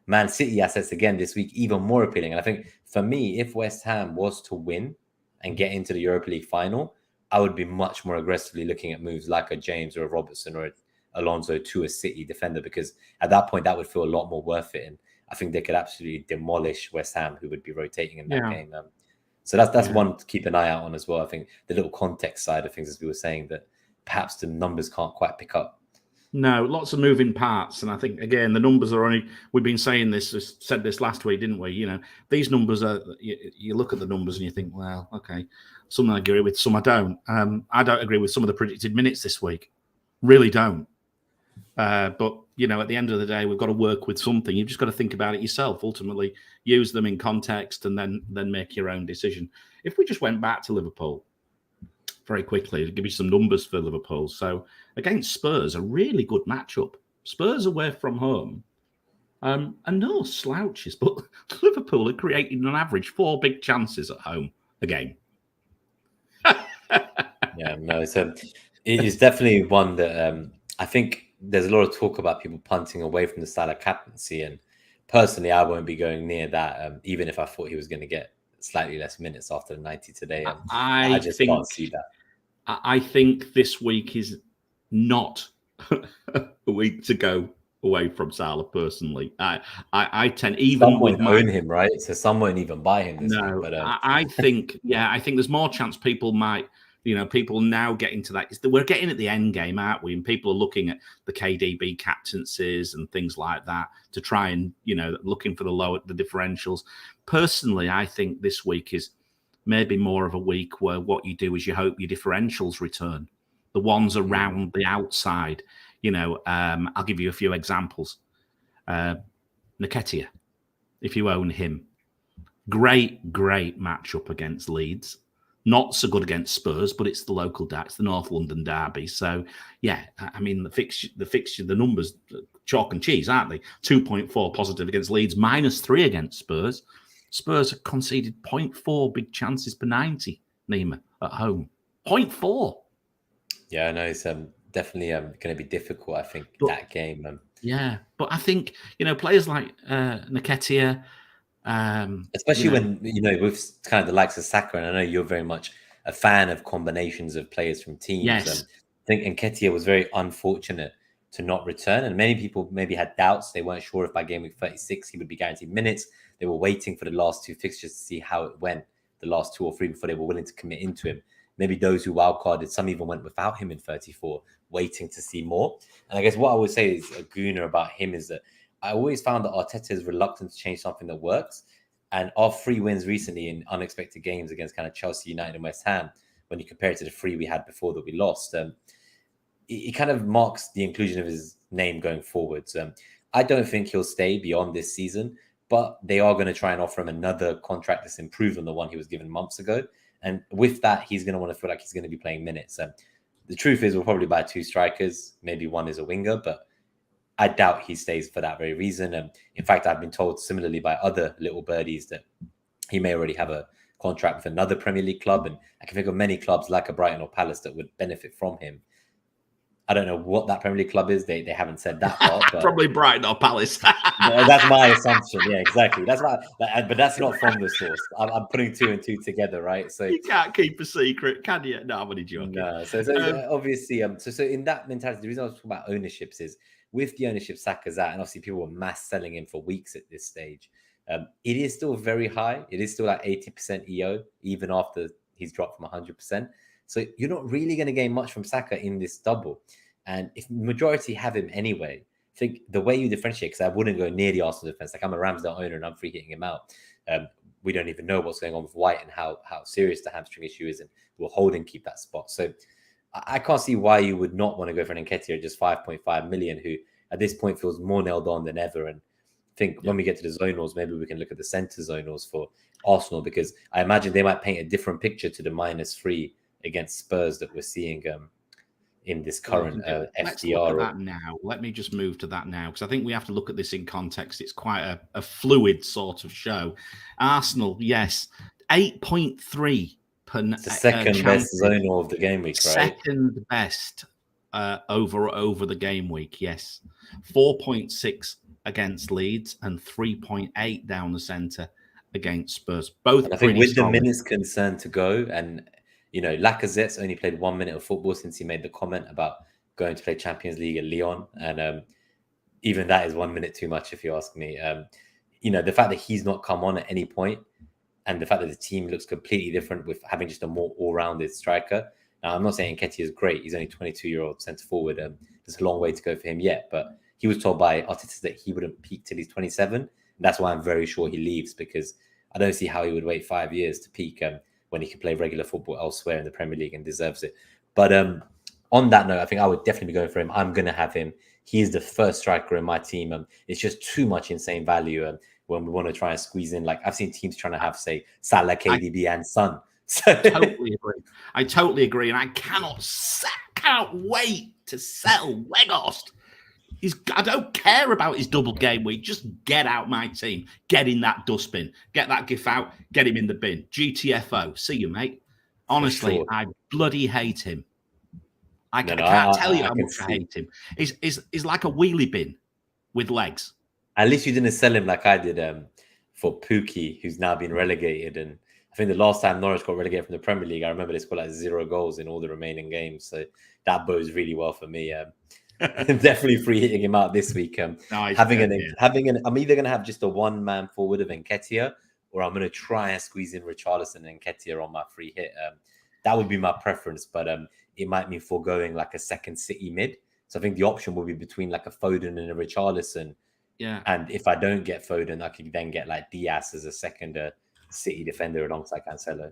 Man City assets again this week even more appealing. And I think for me, if West Ham was to win and get into the Europa League final, I would be much more aggressively looking at moves like a James or a Robertson or a Alonso to a City defender, because at that point that would feel a lot more worth it. And I think they could absolutely demolish West Ham, who would be rotating in that game. So that's one to keep an eye out on as well. I think the little context side of things, as we were saying, that perhaps the numbers can't quite pick up. No, lots of moving parts. And I think, again, the numbers are only, we've been saying this, said this last week, didn't we? You know, these numbers are, you look at the numbers and you think, well, okay, some I agree with, some I don't. I don't agree with some of the predicted minutes this week. Really don't. But, you know, at the end of the day, we've got to work with something. You've just got to think about it yourself. Ultimately, use them in context and then make your own decision. If we just went back to Liverpool very quickly, to give you some numbers for Liverpool. So against Spurs, a really good matchup. Spurs away from home. And no slouches, but Liverpool are creating on average 4 big chances at home a game. Yeah, no, so it is definitely one that I think there's a lot of talk about people punting away from the style of captaincy. And personally, I won't be going near that, even if I thought he was going to get slightly less minutes after the 90 today. I just can't see that. I think this week is not a week to go away from Salah, personally. I tend, even some with own him, right? So some won't even buy him this week. But I think, I think there's more chance people might, you know, people now getting to that. We're getting at the end game, aren't we? And people are looking at the KDB captaincies and things like that to try and, you know, looking for the differentials. Personally, I think this week is maybe more of a week where what you do is you hope your differentials return. The ones around the outside, you know, I'll give you a few examples. Nketiah, if you own him, great matchup against Leeds. Not so good against Spurs, but it's the local it's the North London derby. So, yeah, I mean, the fixture, the numbers, chalk and cheese, aren't they? 2.4 positive against Leeds, -3 against Spurs. Spurs have conceded 0.4 big chances per 90, Nima, at home. 0.4. Yeah, I know it's definitely going to be difficult, I think, that game. Yeah, but I think, you know, players like Nketiah, especially when, you know, with kind of the likes of Saka, and I know you're very much a fan of combinations of players from teams. Yes. I think Nketiah was very unfortunate to not return, and many people maybe had doubts. They weren't sure if by game week 36 he would be guaranteed minutes. They were waiting for the last 2 fixtures to see how it went, the last 2 or 3, before they were willing to commit into him. Maybe those who wildcarded, some even went without him in 34, waiting to see more. And I guess what I would say is a gooner about him is that I always found that Arteta is reluctant to change something that works. And our 3 wins recently in unexpected games against kind of Chelsea, United, and West Ham, when you compare it to the 3 we had before that we lost, it kind of marks the inclusion of his name going forwards. I don't think he'll stay beyond this season, but they are going to try and offer him another contract that's improved on the one he was given months ago. And with that, he's going to want to feel like he's going to be playing minutes. The truth is we'll probably buy 2 strikers. Maybe one is a winger, but I doubt he stays for that very reason. And in fact, I've been told similarly by other little birdies that he may already have a contract with another Premier League club. And I can think of many clubs like a Brighton or Palace that would benefit from him. I don't know what that Premier League club is. They haven't said that part, but Probably Brighton or Palace. that's my assumption. Yeah, exactly. That's why, but that's not from the source. I'm putting 2 and 2 together, right? So You can't keep a secret, can you? No, I'm only joking. no. So obviously, so in that mentality, the reason I was talking about ownerships is with the ownership Saka's at, and obviously people were mass selling him for weeks at this stage. It is still very high. It is still like 80% EO, even after he's dropped from 100%. So you're not really going to gain much from Saka in this double. And if majority have him anyway, I think the way you differentiate, because I wouldn't go near the Arsenal defense. Like I'm a Ramsdale owner and I'm free hitting him out. We don't even know what's going on with White and how serious the hamstring issue is, and will hold and keep that spot. So I can't see why you would not want to go for an Nketiah at just 5.5 million, who at this point feels more nailed on than ever. And I think when we get to the zonals, maybe we can look at the center zonals for Arsenal, because I imagine they might paint a different picture to the -3 against Spurs that we're seeing in this current Let's FDR. look at that now. Let me just move to that now, because I think we have to look at this in context. It's quite a fluid sort of show. Arsenal, yes, 8.3 per. It's the second best zonal of the game week, right? Second best over the game week, yes. 4.6 against Leeds and 3.8 down the centre against Spurs. Both and I think with solid. the minutes concerned to go, and Lacazette's only played 1 minute of football since he made the comment about going to play Champions League at Lyon. And even that is 1 minute too much, if you ask me. The fact that he's not come on at any point, and the fact that the team looks completely different with having just a more all-rounded striker. Now, I'm not saying Nketiah is great. He's only 22-year-old centre-forward. There's a long way to go for him yet. But he was told by Arteta that he wouldn't peak till he's 27. And that's why I'm very sure he leaves, because I don't see how he would wait 5 years to peak when he can play regular football elsewhere in the Premier League and deserves it. But on that note, I think I would definitely be going for him. I'm going to have him. He's the first striker in my team. It's just too much insane value when we want to try and squeeze in. Like I've seen teams trying to have, say, Salah, KDB, and Son. I totally agree. I totally agree. And I cannot wait to sell Weghorst. I don't care about his double game week. Just get out my team. Get in that dustbin. Get that gif out. Get him in the bin. GTFO. See you, mate. Honestly, sure. I bloody hate him. I can't tell you how much I hate him. He's like a wheelie bin with legs. At least you didn't sell him like I did for Pookie, who's now been relegated. And I think the last time Norwich got relegated from the Premier League, I remember they scored like 0 goals in all the remaining games. So that bodes really well for me. Definitely free hitting him out this week. I'm either going to have just a one-man forward of Nketiah, or I'm going to try and squeeze in Richarlison and Nketiah on my free hit. That would be my preference, but it might mean foregoing like a second City mid. So I think the option will be between like a Foden and a Richarlison. Yeah. And if I don't get Foden, I could then get like Diaz as a second City defender alongside Cancelo.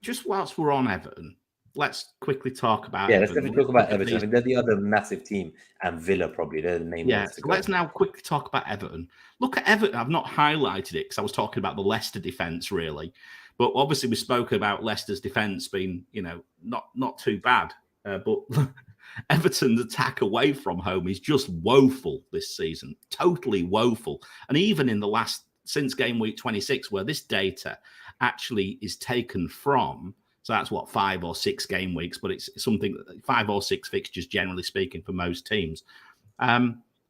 Just whilst we're on Everton, let's quickly talk about Everton. Let's definitely talk about Everton. I mean, they're the other massive team, and Villa probably. They're the main ones to go. Let's now quickly talk about Everton. Look at Everton. I've not highlighted it because I was talking about the Leicester defence, really. But obviously we spoke about Leicester's defence being, not too bad. But Everton's attack away from home is just woeful this season. Totally woeful. And even in since game week 26, where this data actually is taken from, so that's 5 or 6 game weeks, but it's something 5 or 6 fixtures, generally speaking, for most teams.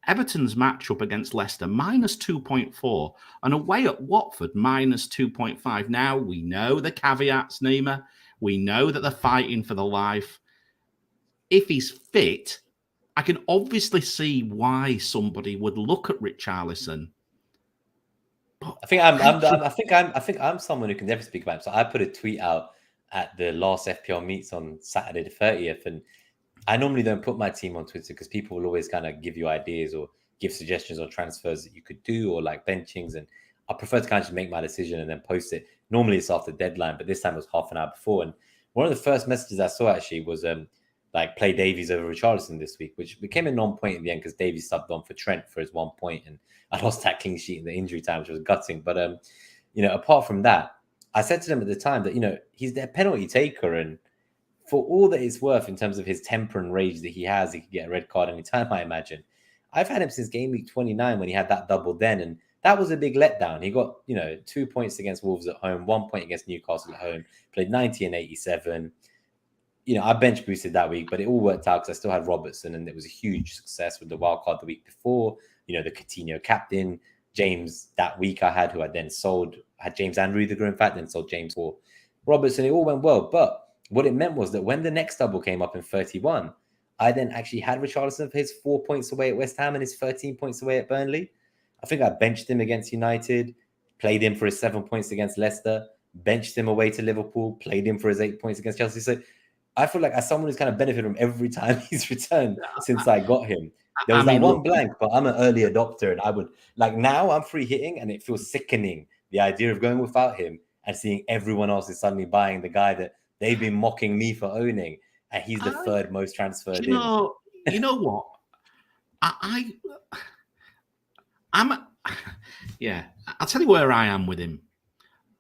Everton's matchup against Leicester, -2.4, and away at Watford, -2.5. Now, we know the caveats, Nima. We know that they're fighting for the life. If he's fit, I can obviously see why somebody would look at Richarlison. I think I'm someone who can definitely speak about him. So I put a tweet out at the last FPL meets on Saturday the 30th, and I normally don't put my team on Twitter because people will always kind of give you ideas or give suggestions on transfers that you could do or like benchings, and I prefer to kind of just make my decision and then post it. Normally it's after deadline, but this time it was half an hour before. And one of the first messages I saw actually was play Davies over Richarlison this week, which became a non-point in the end because Davies subbed on for Trent for his 1 point, and I lost that clean sheet in the injury time, which was gutting. But apart from that, I said to them at the time that he's their penalty taker, and for all that it's worth in terms of his temper and rage that he has, he could get a red card anytime, I imagine. I've had him since game week 29 when he had that double then, and that was a big letdown. He got 2 points against Wolves at home, 1 point against Newcastle at home, played 90 and 87. I bench boosted that week, but it all worked out because I still had Robertson, and it was a huge success with the wildcard the week before. The Coutinho captain, James that week I had, who I then sold. I had James and Rudiger, in fact, then sold James for Robertson. It all went well, but what it meant was that when the next double came up in 31, I then actually had Richarlison for his 4 points away at West Ham and his 13 points away at Burnley. I think I benched him against United, played him for his 7 points against Leicester, benched him away to Liverpool, played him for his 8 points against Chelsea. So I feel like as someone who's kind of benefited from every time he's returned since I got him. There was one blank, but I'm an early adopter, and I would now I'm free hitting, and it feels sickening the idea of going without him and seeing everyone else is suddenly buying the guy that they've been mocking me for owning, and he's the third most transferred you know what? I'll tell you where I am with him.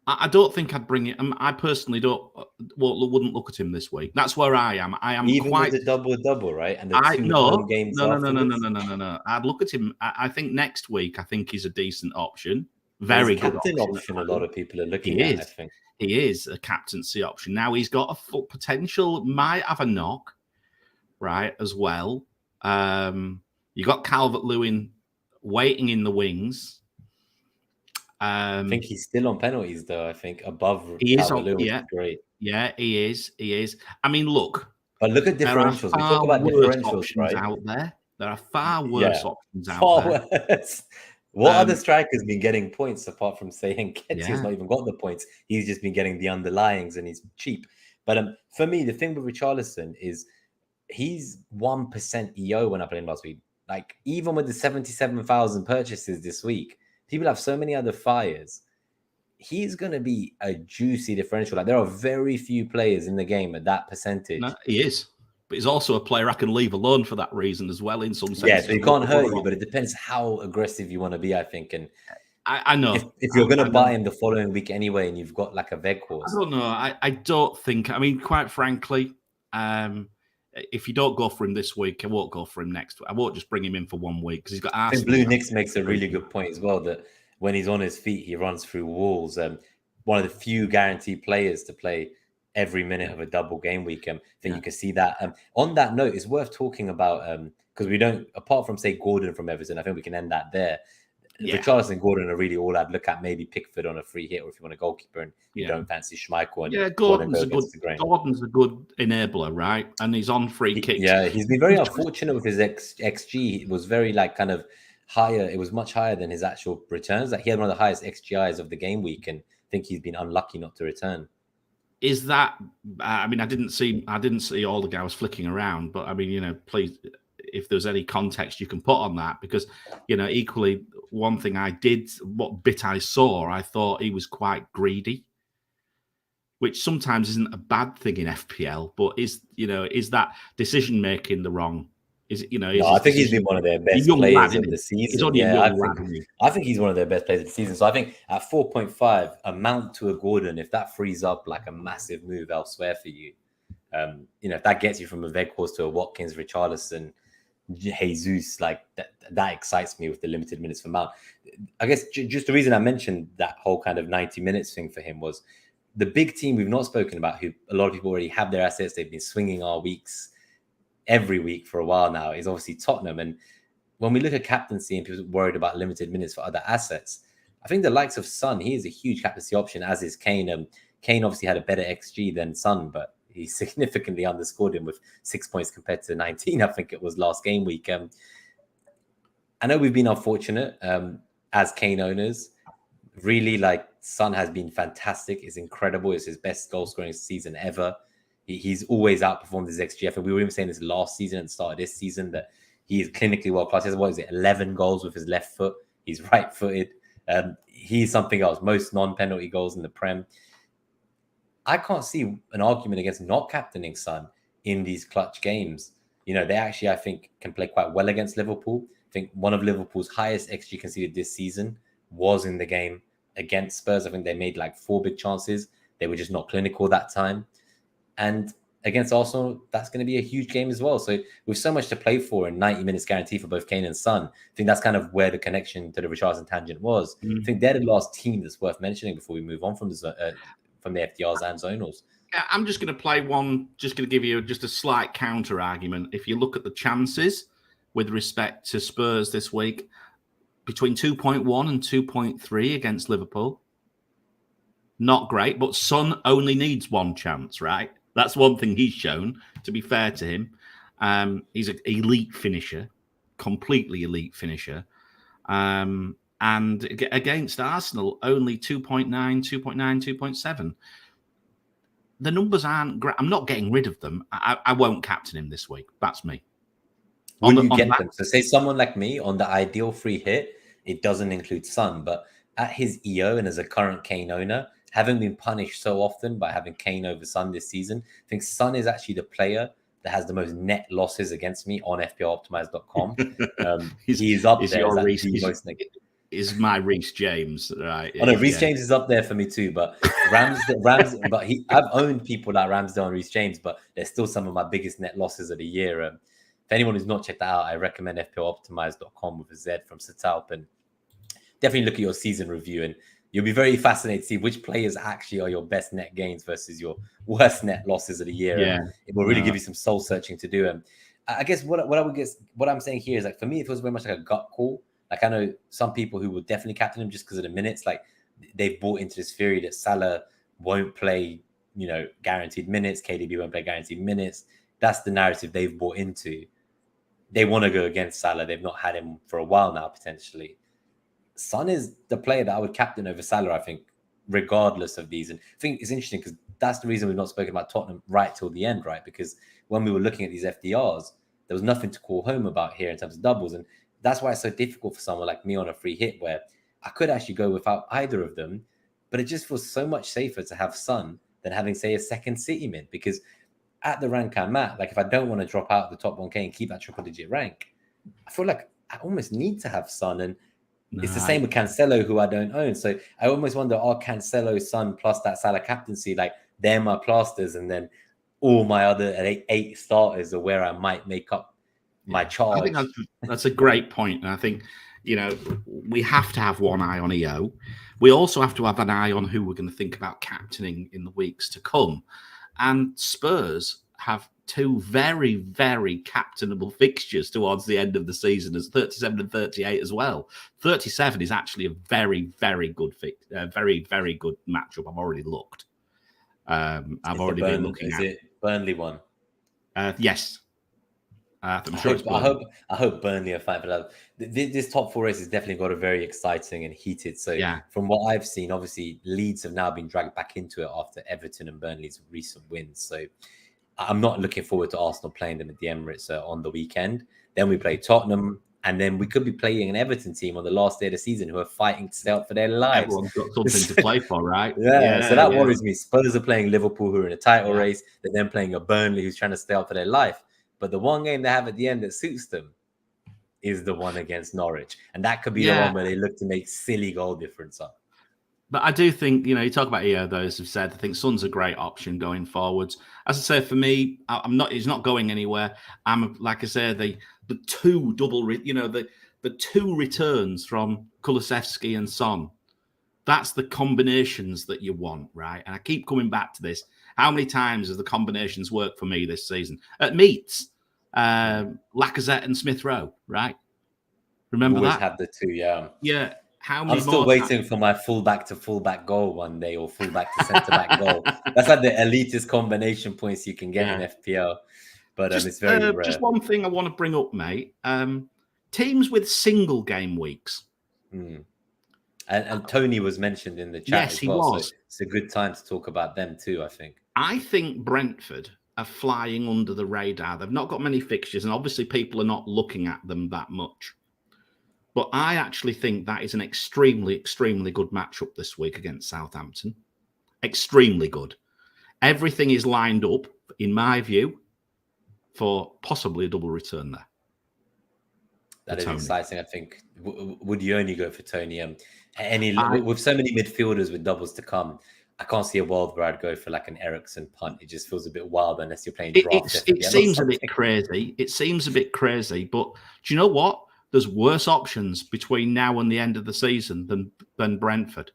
I don't think I'd bring it. I personally wouldn't look at him this week. That's where I am. I am even with the double, right? And the home games. No. I'd look at him. I think next week, I think he's a decent option. Very good option. A lot of people are looking at. I think he is a captaincy option. Now he's got a full potential. Might have a knock, right? As well. You got Calvert-Lewin waiting in the wings. I think he's still on penalties, though. I think above. He is on. Great. Yeah, he is. I mean, look. But look at differentials. We talk about differentials, right? Out there. There are far worse options out there. Far worse. What other strikers been getting points apart from saying Nketiah's not even got the points? He's just been getting the underlyings, and he's cheap. But for me, the thing with Richarlison is he's 1% EO when I played him last week. Like even with the 77,000 purchases this week. People have so many other fires. He's going to be a juicy differential. Like there are very few players in the game at that percentage. No, he is. But he's also a player I can leave alone for that reason as well in some sense. Yeah, so he can't hurt you, but it depends how aggressive you want to be, I think. And I know. If you're going to buy him the following week anyway and you've got like a veg horse. I don't know. I don't think, quite frankly, if you don't go for him this week, I won't go for him next week. I won't just bring him in for 1 week because he's got Arsenal. I think Blue Nix makes a really good point as well, that when he's on his feet, he runs through walls. One of the few guaranteed players to play every minute of a double game week. I think you can see that. On that note, it's worth talking about, because we don't, apart from, say, Gordon from Everton, I think we can end that there. Richarlison and Gordon are really all I'd look at. Maybe Pickford on a free hit, or if you want a goalkeeper and you don't fancy Schmeichel. And Gordon's a good enabler, right? And he's on free kicks. Yeah, he's been very unfortunate with his XG. It was very kind of higher. It was much higher than his actual returns. Like he had one of the highest XGIs of the game week, and I think he's been unlucky not to return. Is that? I didn't see all the guys flicking around, but please, if there's any context you can put on that, because equally one thing what bit I saw, I thought he was quite greedy, which sometimes isn't a bad thing in FPL, but is that decision making the wrong? I think he's been one of their best players of the season. He's only I think he's one of their best players of the season. So I think at 4.5, a mount to a Gordon, if that frees up like a massive move elsewhere for you, if that gets you from a Weghorst to a Watkins, Richarlison, Jesus, like that excites me with the limited minutes for Mount. I guess just the reason I mentioned that whole kind of 90 minutes thing for him was the big team we've not spoken about, who a lot of people already have their assets. They've been swinging our weeks every week for a while now, is obviously Tottenham. And when we look at captaincy and people worried about limited minutes for other assets, I think the likes of Son, he is a huge captaincy option, as is Kane. Kane obviously had a better XG than Son, but he significantly underscored him with 6 points compared to 19, I think it was last game week. I know we've been unfortunate as Kane owners. Really, Son has been fantastic. It's incredible. It's his best goal scoring season ever. He's always outperformed his XG. I think we were even saying this last season and started this season that he is clinically world class. He has 11 goals with his left foot. He's right-footed. He's something else. Most non-penalty goals in the Prem. I can't see an argument against not captaining Son in these clutch games. They actually, I think, can play quite well against Liverpool. I think one of Liverpool's highest XG conceded this season was in the game against Spurs. I think they made 4 big chances. They were just not clinical that time. And against Arsenal, that's going to be a huge game as well. So with so much to play for and 90 minutes guarantee for both Kane and Son, I think that's kind of where the connection to the Richarlison tangent was. I think they're the last team that's worth mentioning before we move on from the FDRs and Zonals. I'm just going to play one, just going to give you just a slight counter argument. If you look at the chances with respect to Spurs this week, between 2.1 and 2.3 against Liverpool, not great, but Son only needs one chance, right? That's one thing he's shown, to be fair to him. He's an elite finisher, completely elite finisher. And against Arsenal, only 2.9, 2.9, 2.7. The numbers aren't great. I'm not getting rid of them. I won't captain him this week. That's me. Will you get them? So say someone like me on the ideal free hit, it doesn't include Son, but at his EO and as a current Kane owner, having been punished so often by having Kane over Son this season, I think Son is actually the player that has the most net losses against me on FPLoptimize.com. He's up there. Is my Reece James, right? Oh no, Reece James is up there for me too. But Ramsdale, but I've owned people like Ramsdale and Reece James, but they're still some of my biggest net losses of the year. If anyone who's not checked that out, I recommend FPLoptimize.com with a Z from Sitalp, and definitely look at your season review, and you'll be very fascinated to see which players actually are your best net gains versus your worst net losses of the year. Yeah, it will really give you some soul searching to do. And I guess what I'm saying here is, like, for me, it feels very much like a gut call. Like, I know some people who will definitely captain him just because of the minutes. Like, they've bought into this theory that Salah won't play, guaranteed minutes. KDB won't play guaranteed minutes. That's the narrative they've bought into. They want to go against Salah. They've not had him for a while now, potentially. Son is the player that I would captain over Salah, I think, regardless of these. And I think it's interesting because that's the reason we've not spoken about Tottenham right till the end, right? Because when we were looking at these FDRs, there was nothing to call home about here in terms of doubles. And that's why it's so difficult for someone like me on a free hit, where I could actually go without either of them, but it just feels so much safer to have Son than having, say, a second City mid. Because at the rank I'm at, like, if I don't want to drop out of the top 1K and keep that triple-digit rank, I feel like I almost need to have Son. And it's the same with Cancelo, who I don't own. So I almost wonder, are Cancelo, Son, plus that Salah captaincy, like, they're my plasters, and then all my other eight starters are where I might make up my charge. I think that's a great point. And I think, we have to have one eye on EO. We also have to have an eye on who we're going to think about captaining in the weeks to come. And Spurs have two very, very captainable fixtures towards the end of the season, as 37 and 38 as well. 37 is actually a very, very good very, very good matchup. I've already looked. I've already been looking at it. Burnley one. Yes. I hope Burnley are fine for that. This top four race has definitely got a very exciting and heated. So from what I've seen, obviously Leeds have now been dragged back into it after Everton and Burnley's recent wins. So I'm not looking forward to Arsenal playing them at the Emirates on the weekend. Then we play Tottenham, and then we could be playing an Everton team on the last day of the season who are fighting to stay up for their lives. Everyone's got something to play for, right? So that worries me. Spurs are playing Liverpool, who are in a title race. They're then playing a Burnley who's trying to stay up for their life. But the one game they have at the end that suits them is the one against Norwich. And that could be the one where they look to make silly goal difference up. But I do think, you talk about EO, those have said, I think Son's a great option going forwards. As I say, for me, he's not going anywhere. I'm, like I say, the two double, the two returns from Kulusevski and Son. That's the combinations that you want, right? And I keep coming back to this. How many times has the combinations worked for me this season? At meets, Lacazette and Smith Rowe, right? Remember always that? Have the two, yeah. Yeah. How many I'm still waiting for my fullback to fullback goal one day, or fullback to centre back goal. That's like the elitist combination points you can get in FPL. But it's very rare. Just one thing I want to bring up, mate. Teams with single game weeks. And Tony was mentioned in the chat as well. He was. So it's a good time to talk about them too, I think. I think Brentford are flying under the radar. They've not got many fixtures, and obviously people are not looking at them that much. But I actually think that is an extremely, extremely good matchup this week against Southampton. Extremely good. Everything is lined up, in my view, for possibly a double return there. That is exciting, I think. Would you only go for Tony? With so many midfielders with doubles to come, I can't see a world where I'd go for like an Eriksen punt. It just feels a bit wild unless you're playing draft. It seems a bit crazy. It seems a bit crazy, but do you know what? There's worse options between now and the end of the season than Brentford.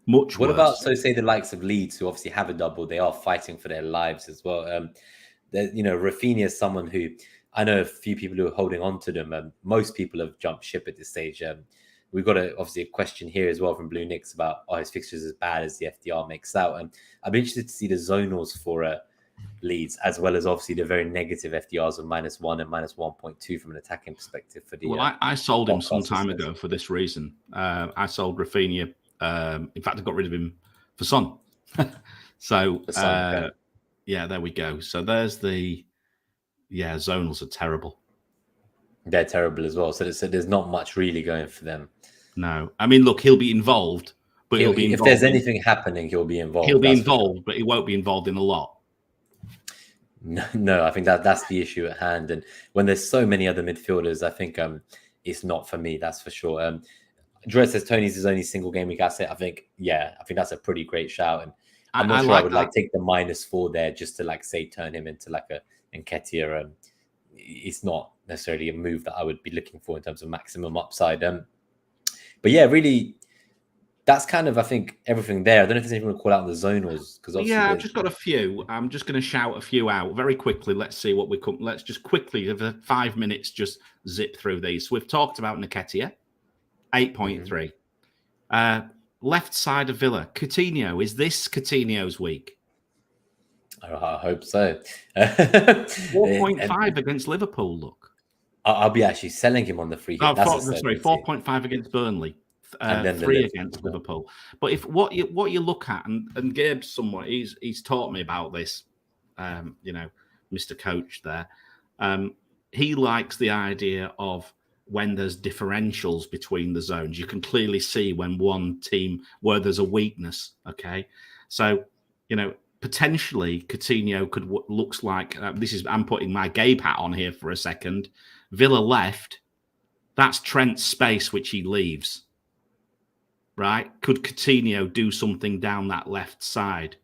Much What worse. about, so say the likes of Leeds, who obviously have a double, they are fighting for their lives as well. Rafinha is someone who I know a few people who are holding on to them. Most people have jumped ship at this stage. We've got obviously a question here as well from Blue Nix about his fixtures as bad as the FDR makes out. And I'd be interested to see the zonals for Leeds, as well as obviously the very negative FDRs of -1 and -1.2 from an attacking perspective for the. Well, I sold him some time listeners. ago for this reason. I sold Rafinha. In fact, I got rid of him for Son. So, Okay. yeah, there we go. So there's zonals are terrible. They're terrible as well. So there's not much really going for them. No, I mean, look, he'll be involved, but he'll be involved. If there's anything happening, he'll be involved. He'll be involved, but he won't be involved in a lot. No, I think that's the issue at hand. And when there's so many other midfielders, I think it's not for me. That's for sure. Dread says Tony's his only single game week asset. I think that's a pretty great shout. And I'm not sure I would take the -4 there just to say turn him into like a Nketiah. It's not necessarily a move that I would be looking for in terms of maximum upside. But yeah, really, that's kind of, I think, everything there. I don't know if there's anything to call out in the zonals, because I've just got a few. I'm just going to shout a few out very quickly. Let's see what we come. Let's just quickly, over 5 minutes, just zip through these. So we've talked about Nketiah, 8.3. Left side of Villa, Coutinho. Is this Coutinho's week? I hope so. 4.5 against Liverpool. Look, I'll be actually selling him on the free hit. 4.5 against Burnley. And then 3 against Liverpool. But if what you look at, and Gabe's somewhat, he's taught me about this, Mr. Coach there. He likes the idea of when there's differentials between the zones. You can clearly see when one team where there's a weakness. Okay, so potentially Coutinho looks like I'm putting my Gabe hat on here for a second. Villa left. That's Trent's space which he leaves. Right? Could Coutinho do something down that left side?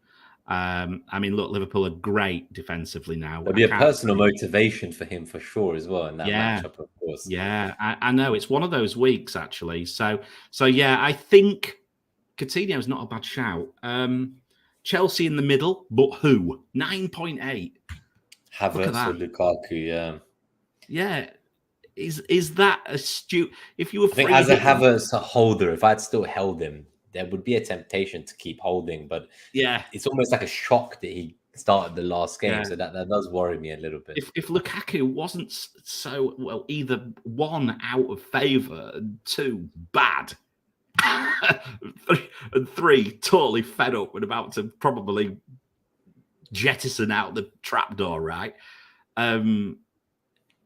Look, Liverpool are great defensively now. There'll be a personal motivation for him for sure as well in that matchup, of course. Yeah, I know. It's one of those weeks, actually. So yeah, I think Coutinho's not a bad shout. Chelsea in the middle, but who? 9.8. Havertz or Lukaku, yeah. Yeah. Is that astute? If you were, I think as a Havertz holder, if I'd still held him, there would be a temptation to keep holding. But yeah, it's almost like a shock that he started the last game, so that does worry me a little bit. If Lukaku wasn't so well, either 1 out of favour and 2 bad, and 3 totally fed up and about to probably jettison out the trapdoor, right?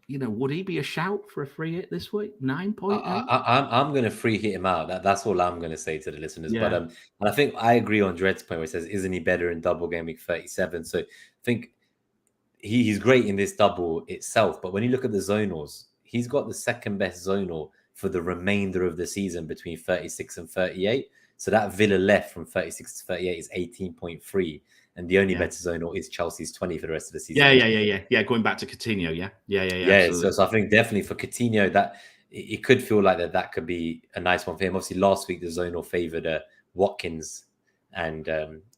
Would he be a shout for a free hit this week? 9.8. I'm going to free hit him out. That's all I'm going to say to the listeners. Yeah. But and I think I agree on Dread's point where he says, "Isn't he better in double game week 37?" So I think he's great in this double itself. But when you look at the zonals, he's got the second best zonal for the remainder of the season between 36 and 38. So that Villa left from 36 to 38 is 18.3. And the only better zonal is Chelsea's 20 for the rest of the season. Yeah. Going back to Coutinho, yeah. So I think definitely for Coutinho, that it could feel like that could be a nice one for him. Obviously, last week the zonal favoured Watkins, and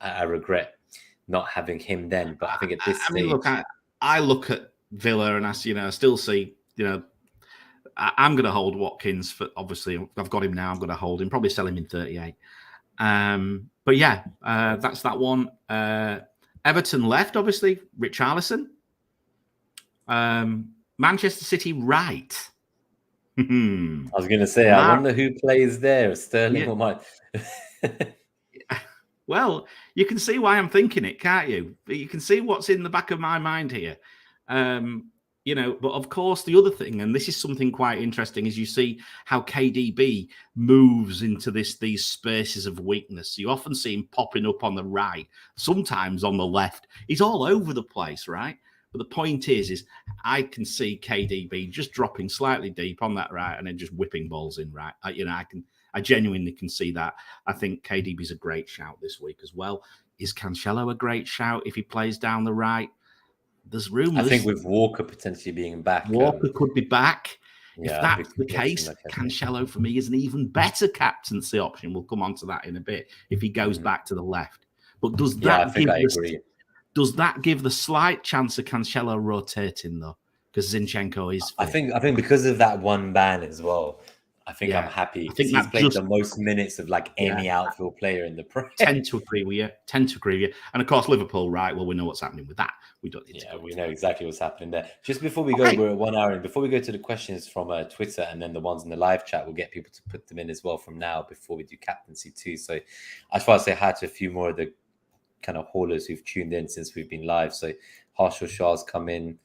I regret not having him then. But I think at this stage, look, I look at Villa and I still see, I'm going to hold Watkins for, obviously I've got him now. I'm going to hold him, probably sell him in 38. But yeah, that's that one. Everton left, obviously. Richarlison. Manchester City right. I was going to say, I wonder who plays there, Sterling or Mike. Well, you can see why I'm thinking it, can't you? You can see what's in the back of my mind here. But of course, the other thing, and this is something quite interesting, is you see how KDB moves into these spaces of weakness. You often see him popping up on the right, sometimes on the left. He's all over the place, right? But the point is I can see KDB just dropping slightly deep on that right and then just whipping balls in, right? I genuinely can see that. I think KDB's a great shout this week as well. Is Cancelo a great shout if he plays down the right? There's rumours. I think with Walker potentially being back. Walker could be back. If Yeah, that's the big case, Cancelo for me is an even better captaincy option. We'll come on to that in a bit if he goes back to the left. But does that does that give the slight chance of Cancelo rotating though? Because Zinchenko is fit. I think because of that one ban as well. I think I'm happy because he's played the most minutes of like any outfield player in the Prem. Tend to agree with you. And of course, Liverpool, right? Well, we know what's happening with that. We don't need to. We know exactly what's happening there. Just before we go, we're at 1 hour, and before we go to the questions from Twitter and then the ones in the live chat, we'll get people to put them in as well from now before we do captaincy too. So I just want to say hi to a few more of the kind of haulers who've tuned in since we've been live. So Harshal Shah's come in.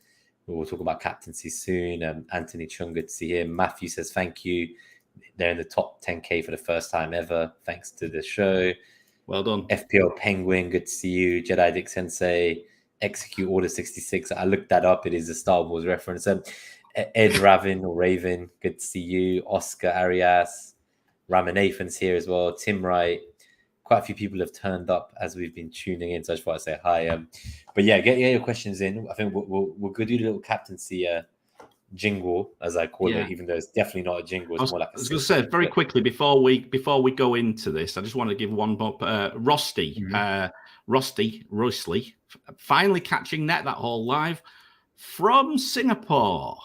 We'll talk about captaincy soon. Anthony Chung, good to see him. Matthew says thank you. They're in the top 10K for the first time ever, thanks to the show. Well done. FPL Penguin, good to see you. Jedi Dick Sensei, Execute Order 66. I looked that up. It is a Star Wars reference. Ed Raven, good to see you. Oscar Arias, Ramanathan's here as well. Tim Wright. Quite a few people have turned up as we've been tuning in, so I just want to say hi. But yeah, get your questions in. I think we'll go do the little captaincy jingle, as I call it, even though it's definitely not a jingle. It's more like I was going to say very quickly before we go into this, I just want to give one more. Rusty, finally catching that whole live from Singapore.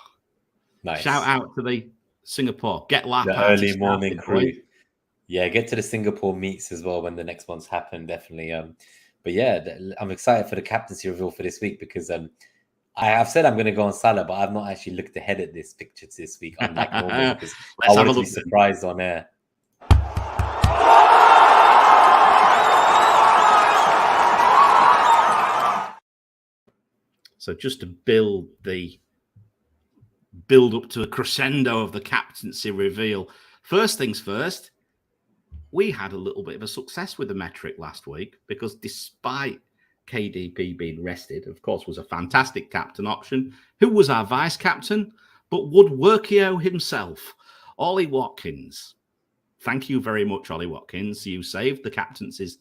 Nice. Shout out to the Singapore the early morning crew. Yeah, get to the Singapore meets as well when the next ones happen, definitely. But yeah, I'm excited for the captaincy reveal for this week because I've said I'm going to go on Salah, but I've not actually looked ahead at this picture this week, unlike normal, because I wanted to be surprised on air. So just to build up to a crescendo of the captaincy reveal. First things first, we had a little bit of a success with the metric last week because despite KDP being rested, of course, was a fantastic captain option. Who was our vice captain? But Woodworkio himself, Ollie Watkins. Thank you very much, Ollie Watkins. You saved the captaincy's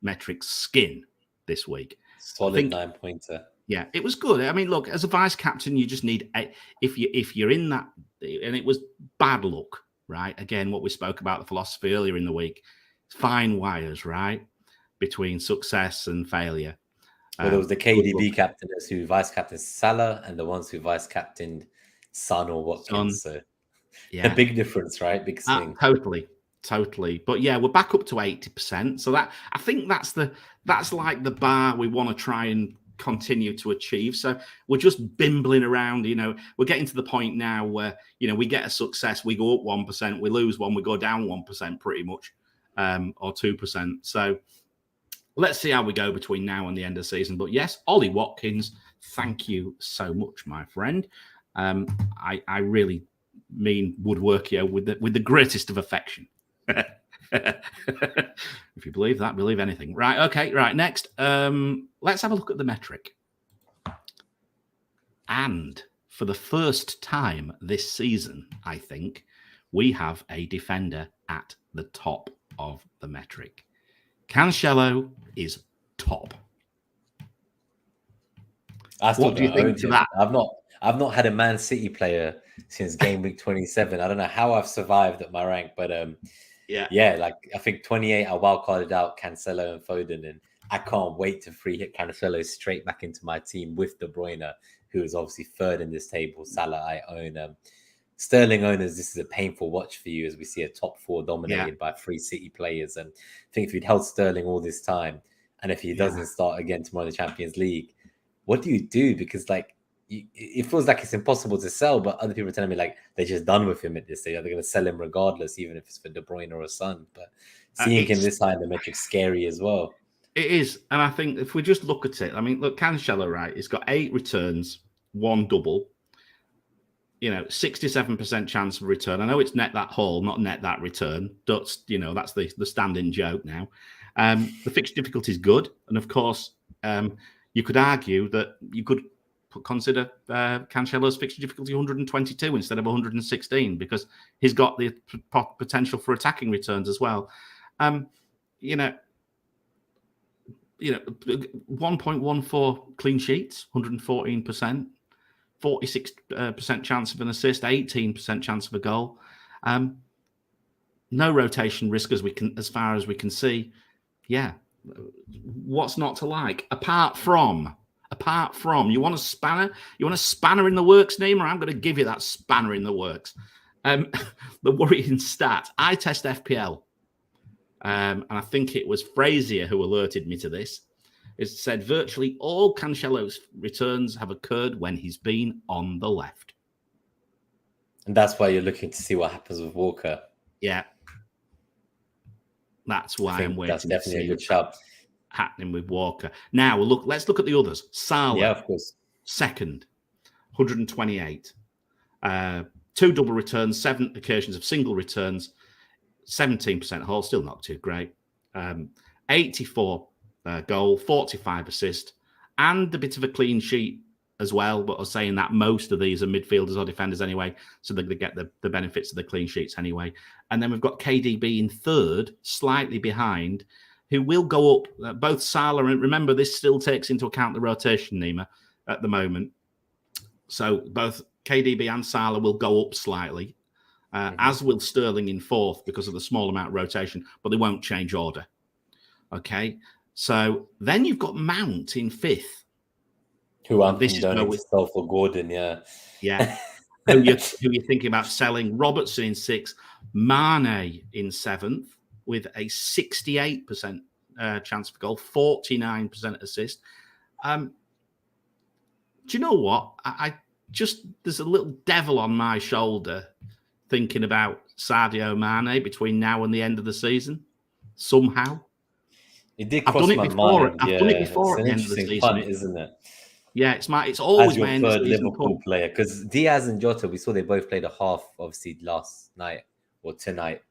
metric skin this week. Solid 9-pointer. Yeah, it was good. I mean, look, as a vice captain, you just need if you're in that, and it was bad luck, right? Again, what we spoke about the philosophy earlier in the week, fine wires, right, between success and failure. Well, there was the KDB captainers who vice captained Salah and the ones who vice captained Son or Watkins. So a big difference, right? Big swing. Totally. But yeah, we're back up to 80%. So that I think that's like the bar we want to try and continue to achieve. So we're just bimbling around, we're getting to the point now where, we get a success, we go up 1%, we lose one, we go down 1% pretty much, or 2%. So let's see how we go between now and the end of the season. But yes, Ollie Watkins, thank you so much, my friend. I really mean Woodworkio with the greatest of affection. If you believe that, believe anything. Right, okay, right, next. Let's have a look at the metric. And for the first time this season, I think, we have a defender at the top of the metric. Cancelo is top. What do you think to that? I've not had a Man City player since Gameweek 27. I don't know how I've survived at my rank, but like I think 28 I wildcarded out Cancelo and Foden, and I can't wait to free hit Cancelo straight back into my team with De Bruyne, who is obviously third in this table. Salah I own. Sterling owners, this is a painful watch for you as we see a top four dominated by 3 City players. And I think if you'd held Sterling all this time, and if he doesn't start again tomorrow in the Champions League, what do you do? Because it feels like it's impossible to sell, but other people are telling me they're just done with him at this stage. They're going to sell him regardless, even if it's for De Bruyne or a Son. But seeing him this high in the metric's scary as well. It is. And I think if we just look at it, I mean, look, Cancelo, right, he's got 8 returns, 1 double. 67% chance of return. I know it's net that haul, not net that return. That's the standing joke now. The fixture difficulty is good. And of course, you could argue that you could consider Cancelo's fixture difficulty 122 instead of 116 because he's got the potential for attacking returns as well. 1.14 clean sheets, 114%. 46% chance of an assist, 18% chance of a goal. No rotation risk as far as we can see. Yeah, what's not to like? Apart from, you want a spanner? You want a spanner in the works, Nima? I'm going to give you that spanner in the works. The worrying stat. I test FPL, and I think it was Frazier who alerted me to this. It said virtually all Cancelo's returns have occurred when he's been on the left. And that's why you're looking to see what happens with Walker. Yeah. That's why I'm waiting. That's definitely to see a good shout. Happening with Walker. Now, let's look at the others. Salah. Yeah, of course. Second, 128. 2 double returns, 7 occasions of single returns, 17% haul, still not too great. 84 goal, 45 assist, and a bit of a clean sheet as well. But I was saying that most of these are midfielders or defenders anyway, so they get the benefits of the clean sheets anyway. And then we've got KDB in third, slightly behind, who will go up. Both Salah and remember, this still takes into account the rotation, Nima, at the moment. So both KDB and Salah will go up slightly, as will Sterling in fourth because of the small amount of rotation, but they won't change order. Okay, so then you've got Mount in fifth. Who I'm condoning to sell for Gordon, yeah. Yeah. who you're thinking about selling. Robertson in sixth, Mane in seventh with a 68% chance for goal, 49% assist. Do you know what? I just, there's a little devil on my shoulder thinking about Sadio Mane between now and the end of the season, somehow. It did cross my mind. I've done it before at the end of the season. Punt, isn't it? Yeah, it's always as your my third Liverpool player, because Diaz and Jota, we saw they both played a half, obviously last night or tonight.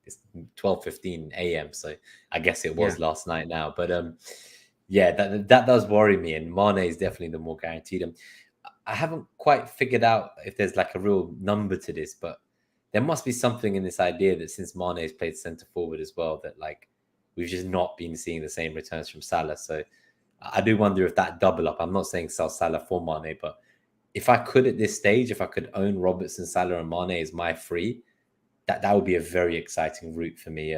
It's 12:15 a.m. So I guess it was last night now. But yeah, that does worry me. And Mane is definitely the more guaranteed. I haven't quite figured out if there's like a real number to this, but there must be something in this idea that since Mane has played centre forward as well, that like we've just not been seeing the same returns from Salah. So I do wonder if that double up, I'm not saying sell Salah for Mane, but if I could at this stage, if I could own Robertson, Salah and Mane as my free, that would be a very exciting route for me.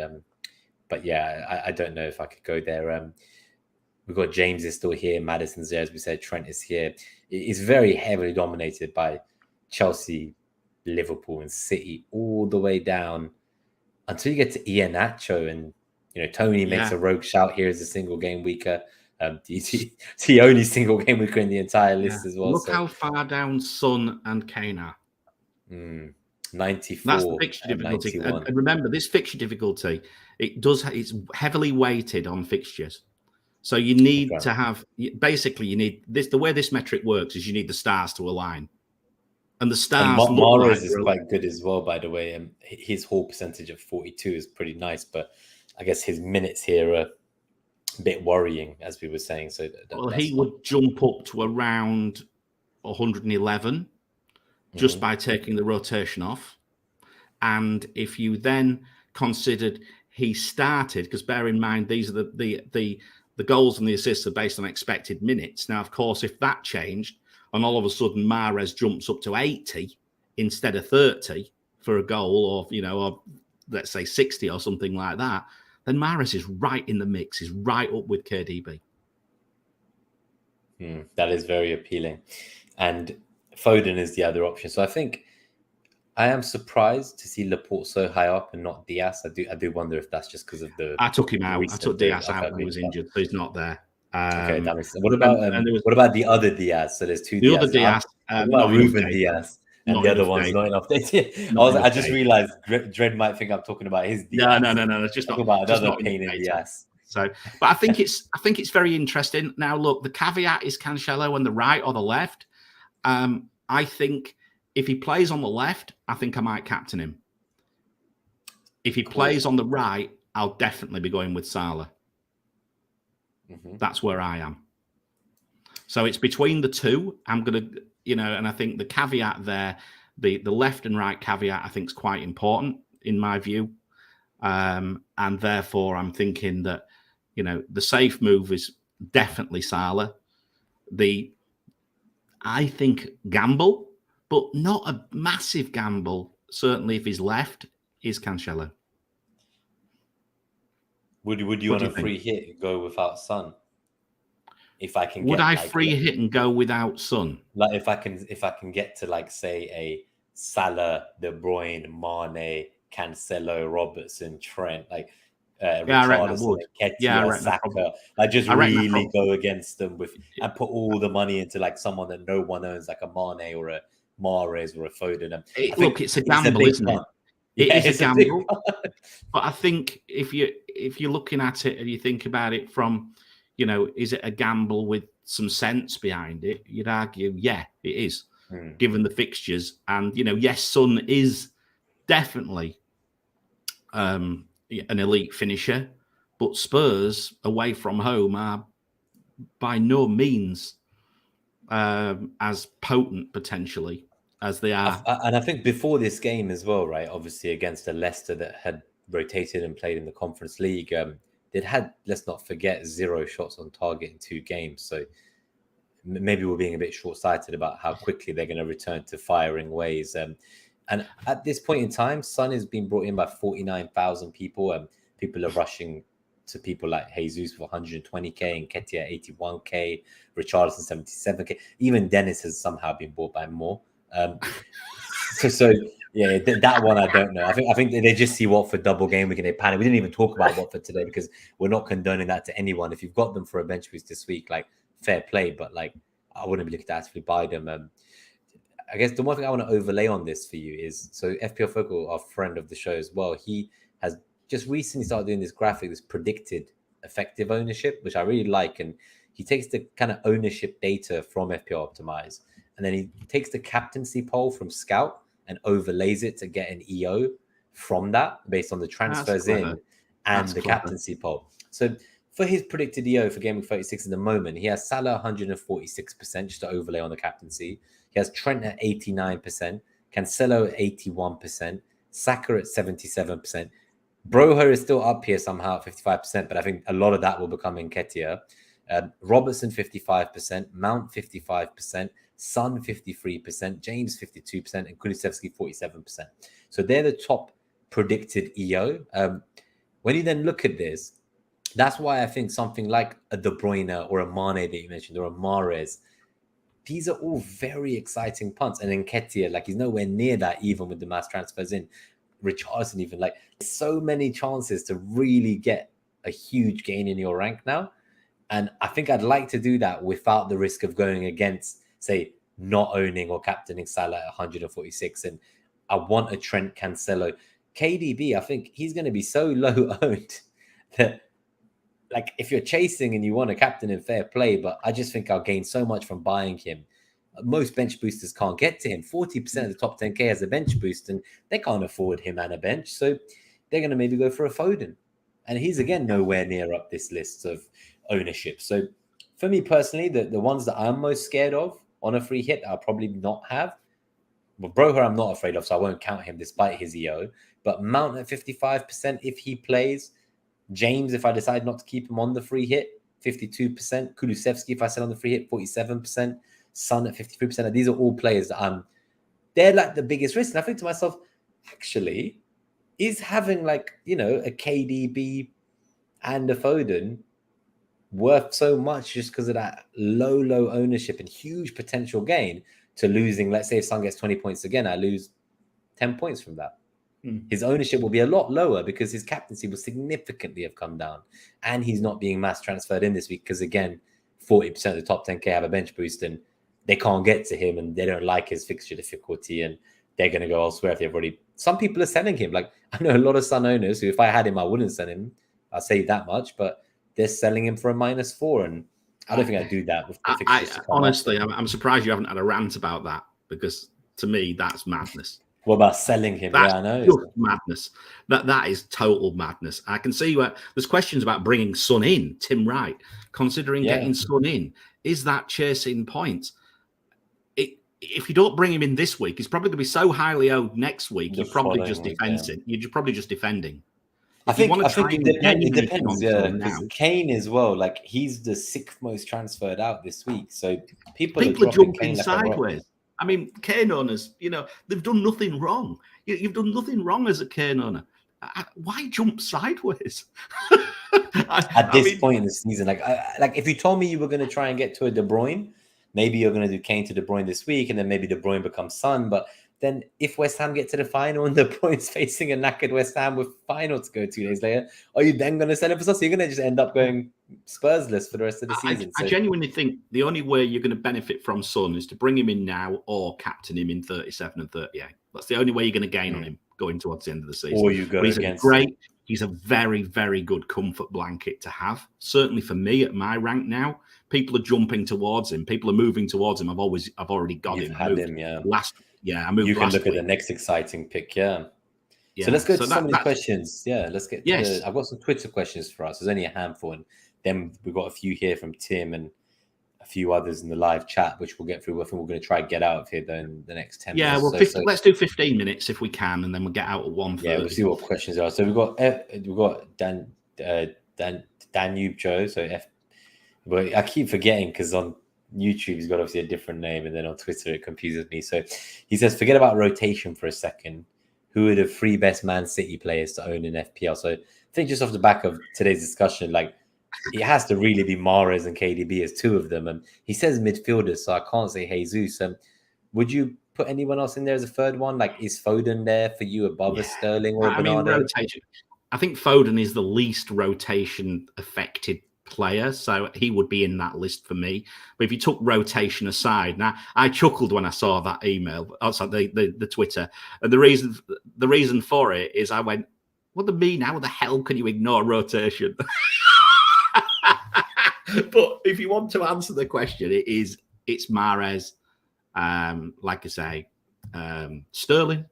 But yeah, I don't know if I could go there. We've got James is still here. Madison's there, as we said. Trent is here. It's very heavily dominated by Chelsea, Liverpool and City all the way down until you get to Iheanacho. And, Tony makes a rogue shout here as a single game weaker. It's the only single game weaker in the entire list as well. Look how far down Son and Kane are. 94. That's the fixture difficulty. And remember, this fixture difficulty, it's heavily weighted on fixtures. So you need to have, basically you need this, the way this metric works is you need the stars to align. And the stars Mahrez is quite good as well, by the way. His whole percentage of 42 is pretty nice, but I guess his minutes here are a bit worrying, as we were saying. So he would jump up to around 111 just by taking the rotation off. And if you then considered he started, because bear in mind these are the goals and the assists are based on expected minutes. Now, of course, if that changed and all of a sudden Mahrez jumps up to 80 instead of 30 for a goal, or let's say 60 or something like that, then Mahrez is right in the mix, is right up with KDB. That is very appealing. And Foden is the other option. So I think I am surprised to see Laporte so high up and not Diaz. I do wonder if that's just because of the... I took him out. I took Diaz out when he was injured, so he's not there. Okay, that makes sense. What about the other Diaz? So there's two Diaz. The other Diaz. Not Ruben Diaz. And the other one's not enough data. I just realized Dredd might think I'm talking about his Diaz. No. It's just not about another pain in the ass. So, but I think it's very interesting. Now, look, the caveat is Cancelo on the right or the left. I think if he plays on the left, I think I might captain him. If he plays on the right, I'll definitely be going with Salah. That's where I am. So it's between the two. I'm going to, and I think the caveat there, the left and right caveat, I think is quite important in my view. And therefore, I'm thinking that, the safe move is definitely Salah. I think gamble, but not a massive gamble. Certainly, if he's left, is Cancelo. Would you What on do a you think? free hit go without Son? If I can Would get I like free hit and go without Son? like if I can get to like say a Salah, De Bruyne, Mane, Cancelo, Robertson, Trent, like Yeah, I reckon I Richarlison, would. Yeah, I Nketiah, reckon I probably. Saka, like just I reckon I really probably. go against them with and put all the money into like someone that no one owns, like a Mane or a Mahrez or a Foden. I think Look, it's a it's a gamble, big isn't it? punt. It Yeah, is a it's a big gamble. punt. But I think if you're looking at it and you think about it from, is it a gamble with some sense behind it? You'd argue, yeah, it is, given the fixtures. And yes, Son is definitely an elite finisher, but Spurs away from home are by no means as potent potentially as they are. And I think before this game as well, right? Obviously against a Leicester that had rotated and played in the Conference League, they'd had, let's not forget, 0 shots on target in 2 games. So maybe we're being a bit short-sighted about how quickly they're going to return to firing ways. And at this point in time, Son has been brought in by 49,000 people, and people are rushing to people like Jesus for 120k and Nketiah 81k, Richarlison 77k. Even Dennis has somehow been bought by more. So yeah, that one I don't know. I think they just see Watford double game week and they panic. We didn't even talk about Watford today because we're not condoning that to anyone. If you've got them for a bench boost this week, like fair play, but like I wouldn't be looking to actually buy them. I guess the one thing I want to overlay on this for you is so FPL Focal, our friend of the show as well, he has just recently started doing this graphic, this predicted effective ownership, which I really like, and he takes the kind of ownership data from FPL Optimize. And then he takes the captaincy poll from Scout and overlays it to get an EO from that based on the transfers in and the captaincy poll. So for his predicted EO for Gameweek 36 at the moment, he has Salah 146% just to overlay on the captaincy. He has Trent at 89%, Cancelo at 81%, Saka at 77%. Broho is still up here somehow at 55%, but I think a lot of that will become Nketiah. Robertson 55%, Mount 55%, Son 53%, James 52%, and Kulusevski 47%. So they're the top predicted EO. When you then look at this, that's why I think something like a De Bruyne or a Mane that you mentioned or a Mahrez, these are all very exciting punts. And Nketiah, like he's nowhere near that even with the mass transfers in. Richarlison even, like so many chances to really get a huge gain in your rank now. And I think I'd like to do that without the risk of going against, say, not owning or captaining Salah at 146. And I want a Trent Cancelo. KDB, I think he's going to be so low owned that, like, if you're chasing and you want a captain in fair play, but I just think I'll gain so much from buying him. Most bench boosters can't get to him. 40% of the top 10K has a bench boost, and they can't afford him and a bench. So they're going to maybe go for a Foden. And he's, again, nowhere near up this list of ownership. So for me personally, the ones that I'm most scared of on a free hit, I'll probably not have. Well, Broher, I'm not afraid of, so I won't count him despite his EO. But Mount at 55% if he plays. James, if I decide not to keep him on the free hit, 52%. Kulusevski, if I sell on the free hit, 47%. Son at 53%. These are all players that they're like the biggest risk. And I think to myself, actually, is having like, a KDB and a Foden worth so much just because of that low ownership and huge potential gain to losing? Let's say if Son gets 20 points again, I lose 10 points from that. His ownership will be a lot lower because his captaincy will significantly have come down, and he's not being mass transferred in this week because, again, 40% of the top 10K have a bench boost and they can't get to him and they don't like his fixture difficulty and they're going to go elsewhere if they've already. Some people are selling him. Like, I know a lot of Son owners who, if I had him, I wouldn't sell him. I'll say that much, but they're selling him for a -4, and I don't think I'd do that with the fixtures. Honestly, I'm surprised you haven't had a rant about that, because to me, that's madness. What about selling him? That's I know. Just madness. That is total madness. I can see where there's questions about bringing Son in. Tim Wright, considering getting Son in, is that chasing points? If you don't bring him in this week, he's probably going to be so highly owed next week. You're probably just defending. You're probably just defending. I think it depends, yeah, now, because Kane as well, like he's the 6th most transferred out this week, so people are jumping Kane sideways. I mean, Kane owners, they've done nothing wrong. You've done nothing wrong as a Kane owner. Why jump sideways? At this point in the season, like if you told me you were going to try and get to a De Bruyne, maybe you're going to do Kane to De Bruyne this week, and then maybe De Bruyne becomes Son, but then if West Ham get to the final and De Bruyne's facing a knackered West Ham with final to go 2 days later, are you then going to sell it for Son? So you're going to just end up going Spursless for the rest of the season. I genuinely think the only way you're going to benefit from Son is to bring him in now or captain him in 37 and 38. That's the only way you're going to gain on him going towards the end of the season. Or you go against him. He's a very, very good comfort blanket to have. Certainly for me at my rank now, people are jumping towards him. People are moving towards him. I've already got him. Had him, yeah. I moved. You can look at the next exciting pick, yeah. So let's go to some of the questions. Yeah, let's get to I've got some Twitter questions for us. There's only a handful, and then we've got a few here from Tim and a few others in the live chat, which we'll get through. I think we're going to try and get out of here in the next 10 minutes. Yeah, well, let's do 15 minutes if we can, and then we'll get out at 1:30. Yeah, we'll see what questions are. So we've got Danube Joe. So but I keep forgetting because on YouTube he's got obviously a different name, and then on Twitter it confuses me. So he says, forget about rotation for a second. Who are the 3 best Man City players to own in FPL? So I think just off the back of today's discussion, like, it has to really be Mahrez and KDB as 2 of them. And he says midfielders, so I can't say Jesus. Would you put anyone else in there as a 3rd one? Like, is Foden there for you above a Sterling or a Bernardo? Rotation. I think Foden is the least rotation affected player, so he would be in that list for me. But if you took rotation aside, now I chuckled when I saw that email outside the Twitter, and the reason for it is I went, what do you mean? How the hell can you ignore rotation? But if you want to answer the question, it's Mahrez, like I say, Sterling,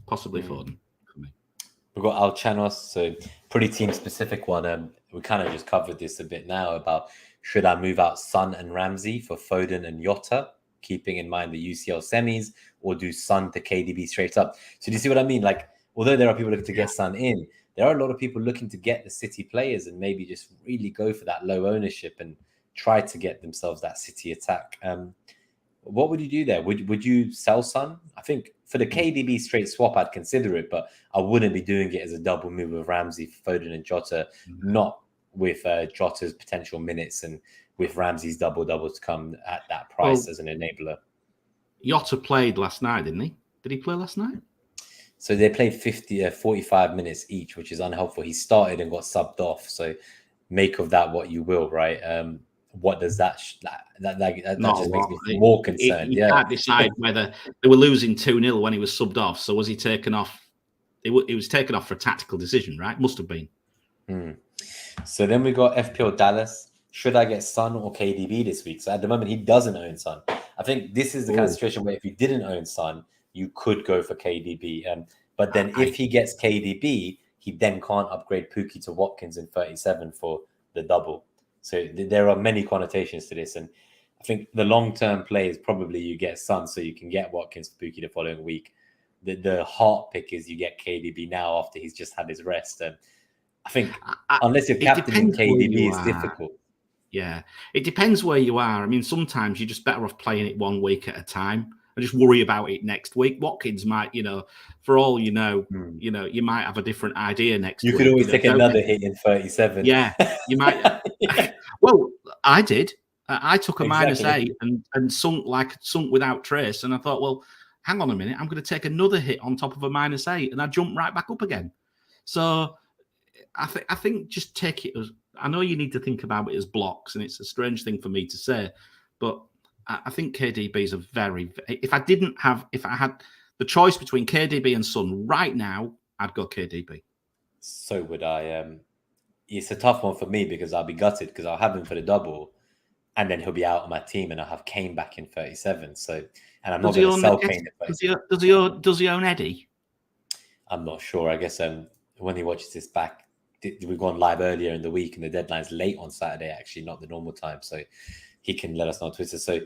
possibly Foden for me. We've got Alchanos, so pretty team specific one. We kind of just covered this a bit now about should I move out Son and Ramsey for Foden and Jota, keeping in mind the UCL semis, or do Son to KDB straight up? So do you see what I mean? Like, although there are people looking to get Son in, there are a lot of people looking to get the City players and maybe just really go for that low ownership and try to get themselves that City attack. What would you do there? Would you sell Son? I think for the KDB straight swap, I'd consider it, but I wouldn't be doing it as a double move with Ramsey, Foden and Jota, not with Jota's potential minutes and with Ramsey's double-doubles to come at that price as an enabler. Jota played last night, didn't he? Did he play last night? So they played 45 minutes each, which is unhelpful. He started and got subbed off. So make of that what you will, right? What does that just makes me more concerned. You can't decide whether they were losing 2-0 when he was subbed off. So was he taken off? It was taken off for a tactical decision, right? Must have been. So then we got FPL Dallas. Should I get Son or KDB this week? So at the moment, he doesn't own Son. I think this is the kind of situation where if you didn't own Son, you could go for KDB. But then if he gets KDB, he then can't upgrade Pookie to Watkins in 37 for the double. So there are many connotations to this. And I think the long-term play is probably you get Son so you can get Watkins for Pookie the following week. The heart pick is you get KDB now after he's just had his rest. And I think unless you're captaining KDB, it's difficult. Yeah, it depends where you are. I mean, sometimes you're just better off playing it 1 week at a time and just worry about it next week. Watkins might, for all you know, you might have a different idea next week. You could always take another hit in 37. Yeah, you might. Well, I did. I took a -8 and sunk without trace. And I thought, well, hang on a minute, I'm going to take another hit on top of a -8, and I jumped right back up again. So I think just take it as. I know you need to think about it as blocks, and it's a strange thing for me to say, but I think KDB is a very. If I had the choice between KDB and Son right now, I'd go KDB. So would I. It's a tough one for me because I'll be gutted because I'll have him for the double, and then he'll be out of my team, and I'll have Kane back in 37. So, and I'm not going to sell Kane. Does he own Eddie? I'm not sure. I guess when he watches this back. We've gone live earlier in the week and the deadline's late on Saturday, actually, not the normal time. So he can let us know on Twitter. So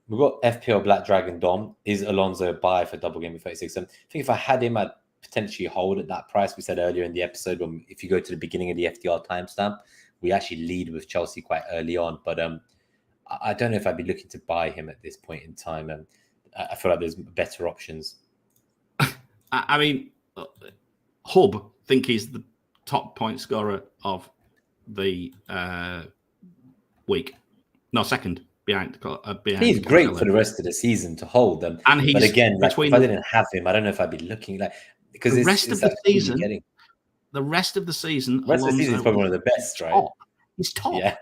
we've got FPL Black Dragon Dom. Is Alonso a buy for double game with 36? I think if I had him, I'd potentially hold at that price. We said earlier in the episode, if you go to the beginning of the FDR timestamp, we actually lead with Chelsea quite early on. But I don't know if I'd be looking to buy him at this point in time. And I feel like there's better options. I mean, Hub think he's the top point scorer of the week. No, second behind. He's great for the rest of the season to hold. And he's, but again, like, if I didn't have him, I don't know if I'd be looking like, because the rest of the season. The rest of the season, the rest of the season is probably one of the best, right? Top. He's top. Yeah.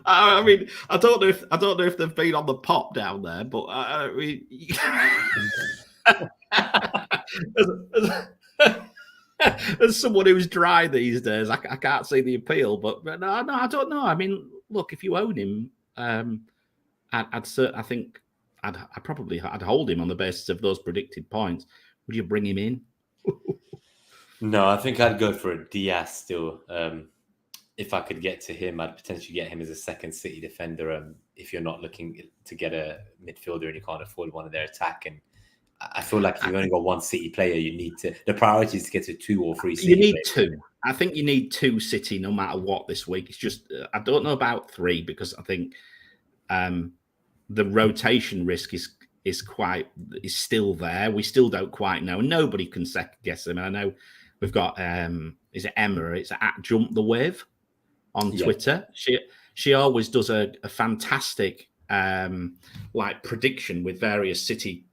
I mean, I don't know if they've been on the pop down there, but I mean, as someone who's dry these days, I can't see the appeal. But no, I don't know. I mean, look, if you own him, I'd hold him on the basis of those predicted points. Would you bring him in? No, I think I'd go for a Diaz still. If I could get to him, I'd potentially get him as a second City defender. If you're not looking to get a midfielder and you can't afford one of their attack, and I feel like if you've only got one City player, you need to. The priority is to get to 2 or 3 City. You need players. 2. I think you need 2 City no matter what this week. It's just I don't know about 3 because I think the rotation risk is still there. We still don't quite know. Nobody can second guess them. And I know we've got is it Emma? It's at Jump the Wave on Twitter. She always does a fantastic like prediction with various City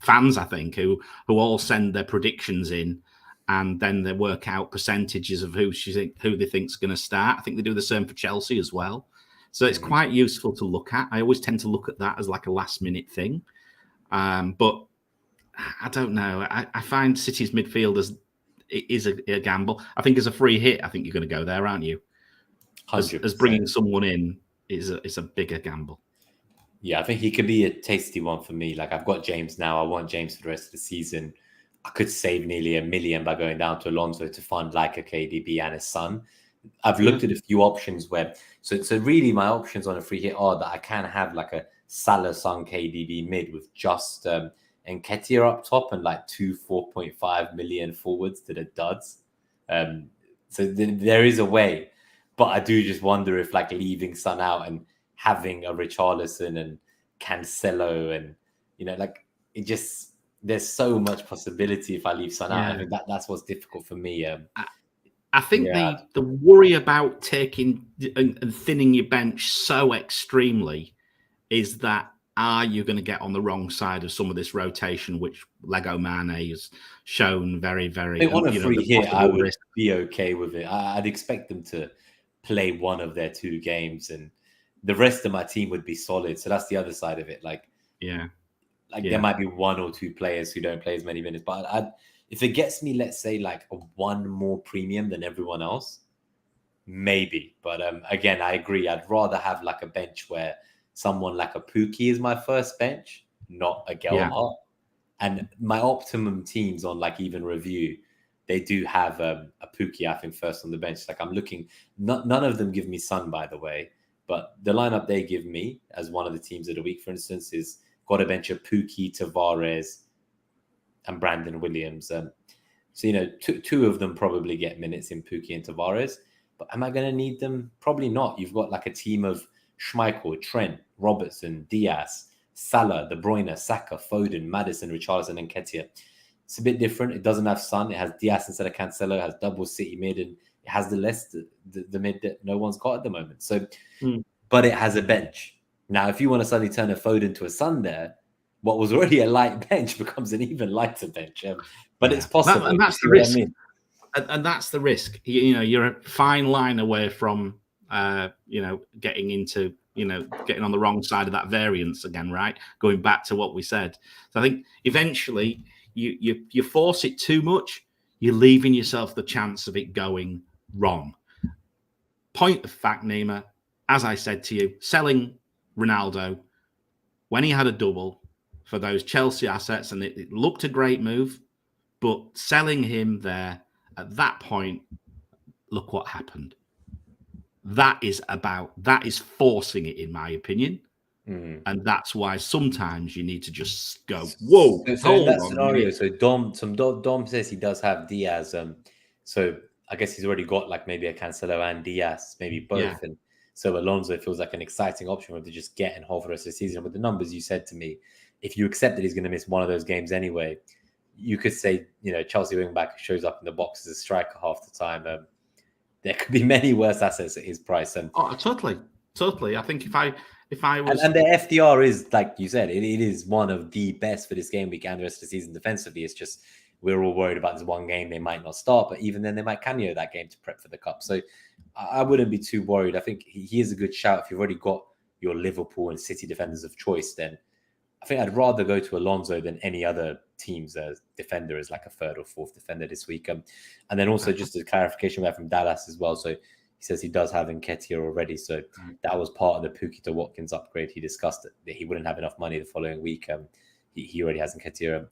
fans, I think, who all send their predictions in, and then they work out percentages of who they think's going to start. I think they do the same for Chelsea as well. So it's quite useful to look at. I always tend to look at that as like a last minute thing. But I don't know. I find City's midfielders is a gamble. I think as a free hit, I think you're going to go there, aren't you? As bringing someone in is a bigger gamble. Yeah, I think he could be a tasty one for me. Like, I've got James now. I want James for the rest of the season. I could save nearly $1 million by going down to Alonso to fund like a KDB and his son. I've looked at a few options where, so really my options on a free hit are that I can have like a Salah, Son, KDB mid with just Nketiah up top and like 2 4.5 million forwards to the duds. So there is a way, but I do just wonder if like leaving Son out and having a Richarlison and Cancelo and, you know, like it just, there's so much possibility if I leave Son out. I think that's what's difficult for me. I think the worry about taking and thinning your bench so extremely is that are you going to get on the wrong side of some of this rotation, which Lego Mane has shown very, very. On a free hit, I would be okay with it. I'd expect them to play one of their 2 games, and the rest of my team would be solid. So that's the other side of it. There might be 1 or 2 players who don't play as many minutes, but if it gets me, let's say, like a 1 more premium than everyone else, maybe. But again, I agree. I'd rather have like a bench where someone like a Pookie is my first bench, not a Gelhardt. And my optimum teams on like even review, they do have a Pookie, I think, first on the bench. Like I'm looking, none of them give me Son, by the way, but the lineup they give me as one of the teams of the week, for instance, is got a bench of Pookie, Tavares, and Brandon Williams. So, you know, two of them probably get minutes in Pookie and Tavares, but am I going to need them? Probably not. You've got like a team of Schmeichel, Trent, Robertson, Diaz, Salah, De Bruyne, Saka, Foden, Maddison, Richarlison, and Nketiah. It's a bit different. It doesn't have Son. It has Diaz instead of Cancelo. It has double City mid, and it has the mid that no one's got at the moment. So, but it has a bench. Now, if you want to suddenly turn a Foden to a Son there, what was already a light bench becomes an even lighter bench. But it's possible. And that's the risk. And that's the risk. You know, you're a fine line away from, getting into, getting on the wrong side of that variance again, right? Going back to what we said. So I think eventually you force it too much, you're leaving yourself the chance of it going wrong. Point of fact, Nima, as I said to you, selling Ronaldo when he had a double for those Chelsea assets, and it looked a great move, but selling him there at that point, look what happened. That is forcing it, in my opinion. And that's why sometimes you need to just go, whoa, so in that on, scenario, so Dom says he does have Diaz. So I guess he's already got like maybe a Cancelo and Diaz, maybe both. Yeah. And so Alonso feels like an exciting option for him to just get and hold for the rest of the season. With the numbers you said to me, if you accept that he's going to miss one of those games anyway, you could say, Chelsea wingback shows up in the box as a striker half the time. There could be many worse assets at his price. Totally. I think if I was, and the FDR is, like you said, it is one of the best for this game week and the rest of the season defensively. It's just we're all worried about this one game they might not start, but even then they might cameo that game to prep for the cup. So I wouldn't be too worried. I think he is a good shout. If you've already got your Liverpool and City defenders of choice, then I think I'd rather go to Alonso than any other team's defender as like a third or fourth defender this week. And then also just a clarification we have from Dallas as well. So he says he does have Nketiah already. So that was part of the Pukki to Watkins upgrade. He discussed that he wouldn't have enough money the following week. He already has Nketiah.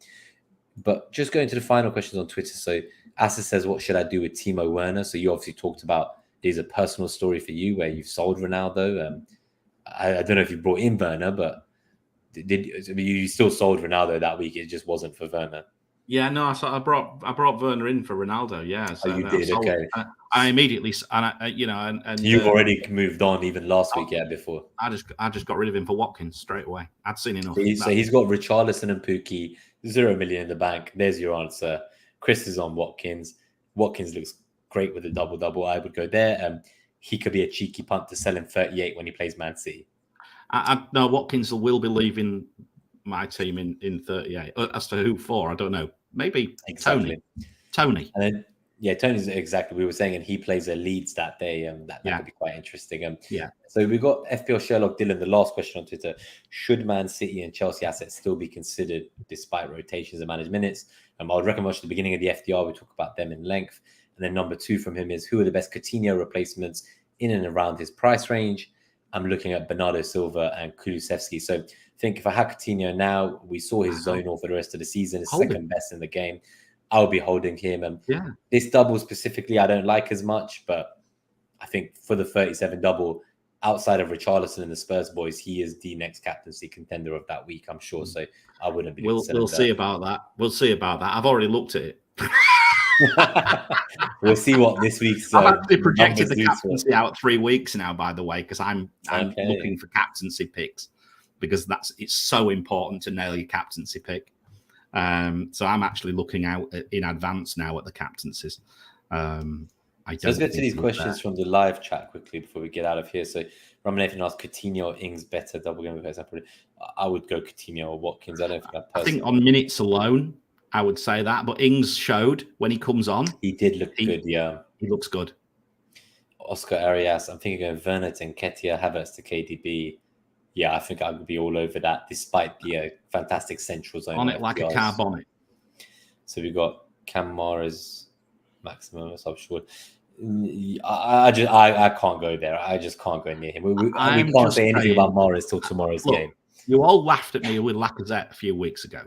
But just going to the final questions on Twitter. So Asa says, what should I do with Timo Werner? So you obviously talked about there's a personal story for you where you've sold Ronaldo. I don't know if you brought in Werner, but you still sold Ronaldo that week? It just wasn't for Werner. Yeah, no. So I brought Werner in for Ronaldo. Yeah, so you did. Okay. I immediately, and you've already moved on even last week. Yeah, before I just got rid of him for Watkins straight away. I'd seen enough. So he's got Richarlison and Pukki, 0 million in the bank. There's your answer. Chris is on Watkins. Watkins looks great with a double. I would go there. He could be a cheeky punt to sell him 38 when he plays Man City. No, Watkins will be leaving my team in 38. As to who for, I don't know. Maybe exactly. Tony. And then, Tony's exactly. We were saying, and he plays a Leeds that day. That could be quite interesting. So we got FPL Sherlock Dillon. The last question on Twitter: should Man City and Chelsea assets still be considered despite rotations and managed minutes? I would recommend at the beginning of the FDR we talk about them in length. And then number 2 from him is, who are the best Coutinho replacements in and around his price range? I'm looking at Bernardo Silva and Kulusevski. So I think if I had Coutinho now, we saw his Zonal for the rest of the season, his second best in the game. I'll be holding him. And this double specifically, I don't like as much, but I think for the 37 double, outside of Richarlison and the Spurs boys, he is the next captaincy contender of that week, I'm sure. So I wouldn't be. We'll see about that. We'll see about that. I've already looked at it. We'll see what this week's. I've actually projected the captaincy out 3 weeks now, by the way, because I'm looking for captaincy picks, because it's so important to nail your captaincy pick. So I'm actually looking out in advance now at the captaincies. Let's get to these questions from the live chat quickly before we get out of here. So Ramanathan asked, Coutinho or Ings better double game with I would go Coutinho or Watkins. I think on minutes alone, I would say that. But Ings showed when he comes on. He did look good, yeah. He looks good. Oscar Arias, I'm thinking of Werner to Nketiah, Havertz to KDB. Yeah, I think I would be all over that, despite the fantastic central zone. On it like a car bonnet. So we got Cam Mara's maximum, I'm sure. I can't go there. I just can't go near him. We can't say anything about Morris till tomorrow's game. You all laughed at me with Lacazette a few weeks ago.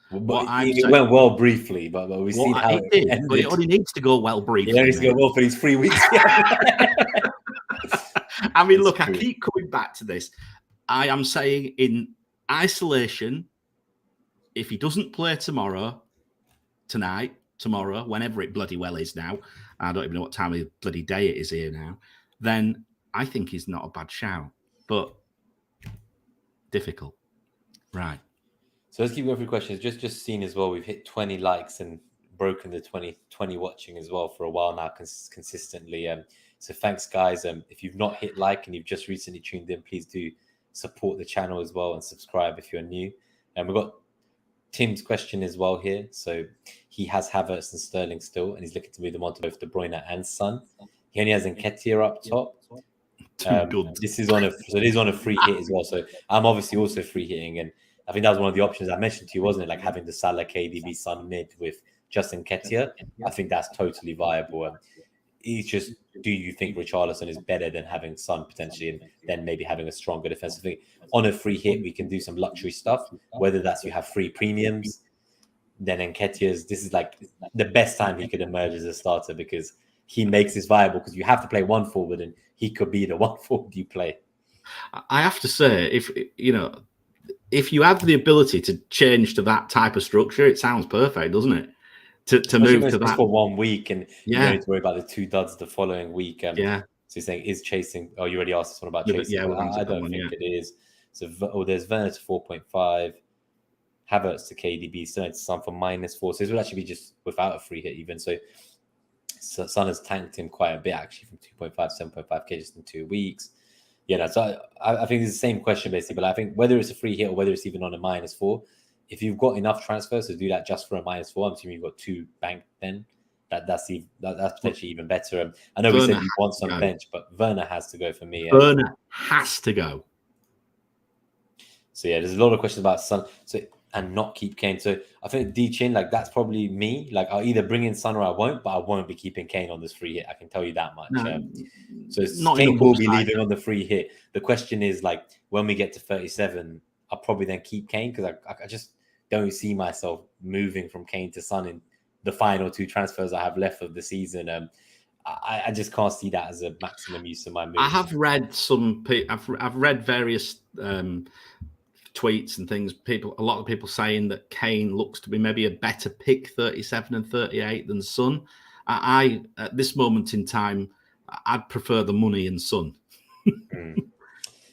It went well briefly, but we've seen how it did. But it only needs to go well briefly. It only needs to go well for these 3 weeks. I mean, look, I keep coming back to this. I am saying in isolation, if he doesn't play tomorrow, whenever it bloody well is now, I don't even know what time of bloody day it is here now, then I think he's not a bad shout, but difficult. Right. So let's keep going through questions. Just seen as well, we've hit 20 likes and broken the 20 watching as well for a while now consistently. So thanks, guys. If you've not hit like and you've just recently tuned in, please do support the channel as well and subscribe if you're new. And we've got Tim's question as well here. So he has Havertz and Sterling still, and he's looking to move them on to both De Bruyne and Son. He only has Nketiah up top. This is on a free hit as well. So I'm obviously also free hitting, and I think that was one of the options I mentioned to you, wasn't it? Like having the Salah, KDB, Son mid with just Nketiah. I think that's totally viable. It's just, do you think Richarlison is better than having Son potentially, and then maybe having a stronger defensive thing? On a free hit, we can do some luxury stuff, whether that's you have free premiums. Then Nketiah's, this is like the best time he could emerge as a starter, because he makes this viable, because you have to play one forward and he could be the one forward you play. I have to say, if you have the ability to change to that type of structure, it sounds perfect, doesn't it? To move to that for 1 week, and you yeah, don't need to worry about the 2 duds the following week. yeah, So you're saying, is chasing? Oh, you already asked this one about yeah, chasing. we'll answer I that don't one. think Yeah, it is. So there's Werner to 4.5, Havertz to KDB, Son to Son for -4. So this would actually be just without a free hit even. So Son has tanked him quite a bit actually, from 2.5 to 7.5k just in 2 weeks. Yeah, no, so I think it's the same question basically, but I think whether it's a free hit or whether it's even on a -4, if you've got enough transfers to do that just for a -4, I'm assuming you've got 2 banked then. That's potentially even better. I know we said you want some bench, but Werner has to go for me. Werner has to go. So yeah, there's a lot of questions about Son. So and not keep Kane. So I think D-Chin, like that's probably me. Like I'll either bring in Son or I won't, but I won't be keeping Kane on this free hit. I can tell you that much. No, so not Kane will be upside. leaving on the free hit. The question is like when we get to 37, I'll probably then keep Kane because I just don't see myself moving from Kane to Son in the final 2 transfers I have left of the season. I just can't see that as a maximum use of my moves. I have read I've read various tweets and things. A lot of people saying that Kane looks to be maybe a better pick 37 and 38 than Son. I at this moment in time, I'd prefer the money in Son.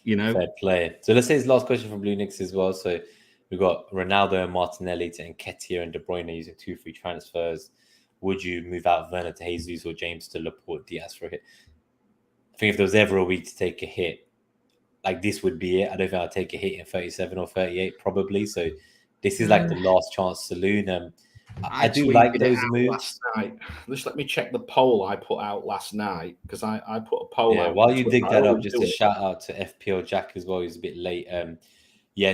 Fair play. So let's say his last question from Blue Nix as well. So we've got Ronaldo and Martinelli to Nketiah and De Bruyne using 2 free transfers. Would you move out Werner to Jesus or James to Laporte Diaz for a hit? I think if there was ever a week to take a hit, like this would be it. I don't think I'll take a hit in 37 or 38 probably. So this is like the last chance saloon. I do like those moves. Last night. Just let me check the poll I put out last night because I put a poll out. While you dig that up, just a shout out to FPL Jack as well. He's a bit late.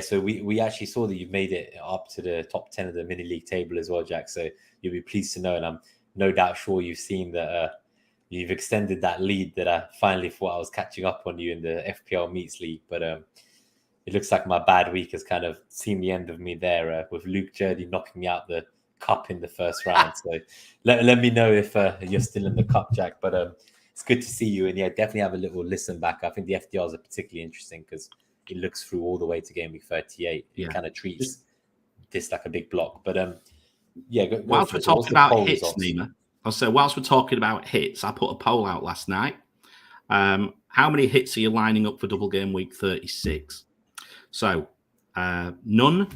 So we actually saw that you've made it up to the top 10 of the mini league table as well, Jack. So you'll be pleased to know, and I'm no doubt sure you've seen that you've extended that lead that I finally thought I was catching up on you in the FPL Meets League. But it looks like my bad week has kind of seen the end of me there with Luke Jurdy knocking me out the cup in the first round. So let me know if you're still in the cup, Jack. But it's good to see you. And yeah, definitely have a little listen back. I think the FDRs are particularly interesting because it looks through all the way to Gameweek 38. It kind of treats this like a big block. But whilst we're talking about hits, Nima, I'll say whilst we're talking about hits, I put a poll out last night. How many hits are you lining up for double game week 36? So none.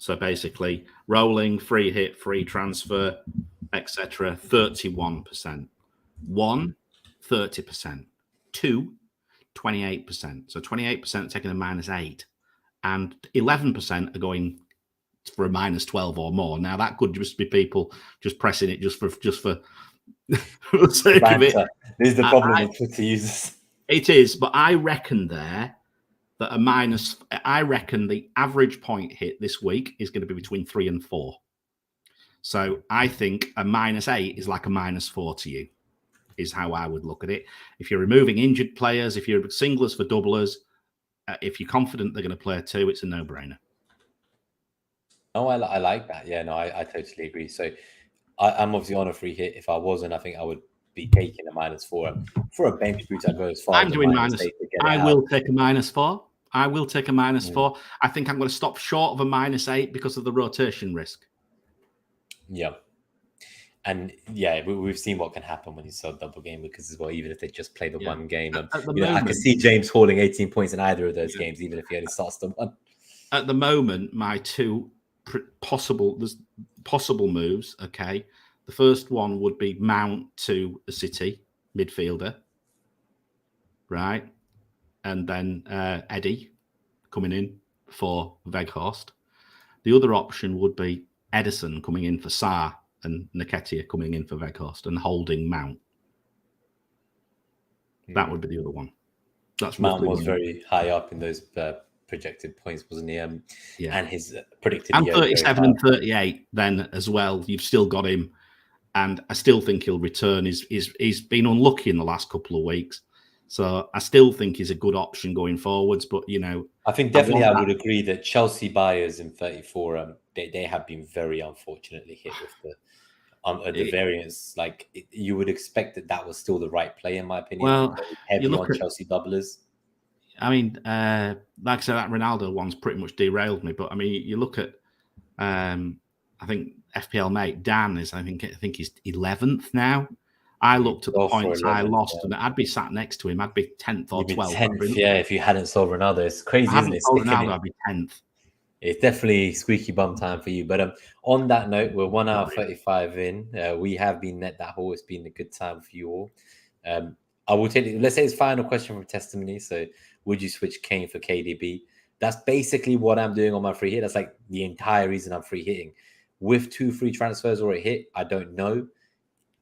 So basically, rolling, free hit, free transfer, etc. 31%. 1, 30%. 2, 28%. So 28% are taking a -8, and 11% are going for a -12 or more. Now that could just be people just pressing it just for the sake of it. This is the problem with Twitter users. It is, but I reckon that I reckon the average point hit this week is going to be between 3 and 4. So I think a -8 is like a -4 to you, is how I would look at it. If you're removing injured players, if you're singlers for doublers, if you're confident they're going to play 2, it's a no-brainer. Oh, I like that. Yeah, no, I totally agree. So I'm obviously on a free hit. If I wasn't, I think I would be taking a -4. For a bench boost, I'd go as far I'm as doing -8. I will take a -4. I will take a -4. I think I'm going to stop short of a -8 because of the rotation risk. Yeah. And yeah, we've seen what can happen when you sell double game because as well, even if they just play the one game. I can see James hauling 18 points in either of those games, even if he only starts the one. At the moment, my 2 possible moves, okay. The first one would be Mount to a City midfielder, right? And then Eddie coming in for Weghorst. The other option would be Edison coming in for Sarr and Nketiah coming in for Weghorst and holding Mount. That would be the other one. That's Mount was very high up in those projected points, wasn't he? And his predicted. And 37 and 38 then as well. You've still got him. And I still think he'll return. He's been unlucky in the last couple of weeks. So I still think he's a good option going forwards. But, I think definitely I would agree that Chelsea buyers in 34, they have been very unfortunately hit with the variance. Like you would expect that was still the right play, in my opinion. Well, heavy on Chelsea doublers. I mean, like I said, that Ronaldo one's pretty much derailed me. But I mean, you look at, I think FPL mate Dan is, I think he's 11th now. I looked at the points I lost, and I'd be sat next to him. I'd be 10th or 12th. 10th, yeah, if you hadn't sold Ronaldo. It's crazy, isn't it? Sold Ronaldo, I'd be 10th. It's definitely squeaky bum time for you. But on that note, we're 1 hour 35 in. We have been net that whole. It's been a good time for you all. I will tell you, let's say it's final question from testimony. So would you switch Kane for KDB? That's basically what I'm doing on my free hit. That's like the entire reason I'm free hitting. With 2 free transfers or a hit, I don't know.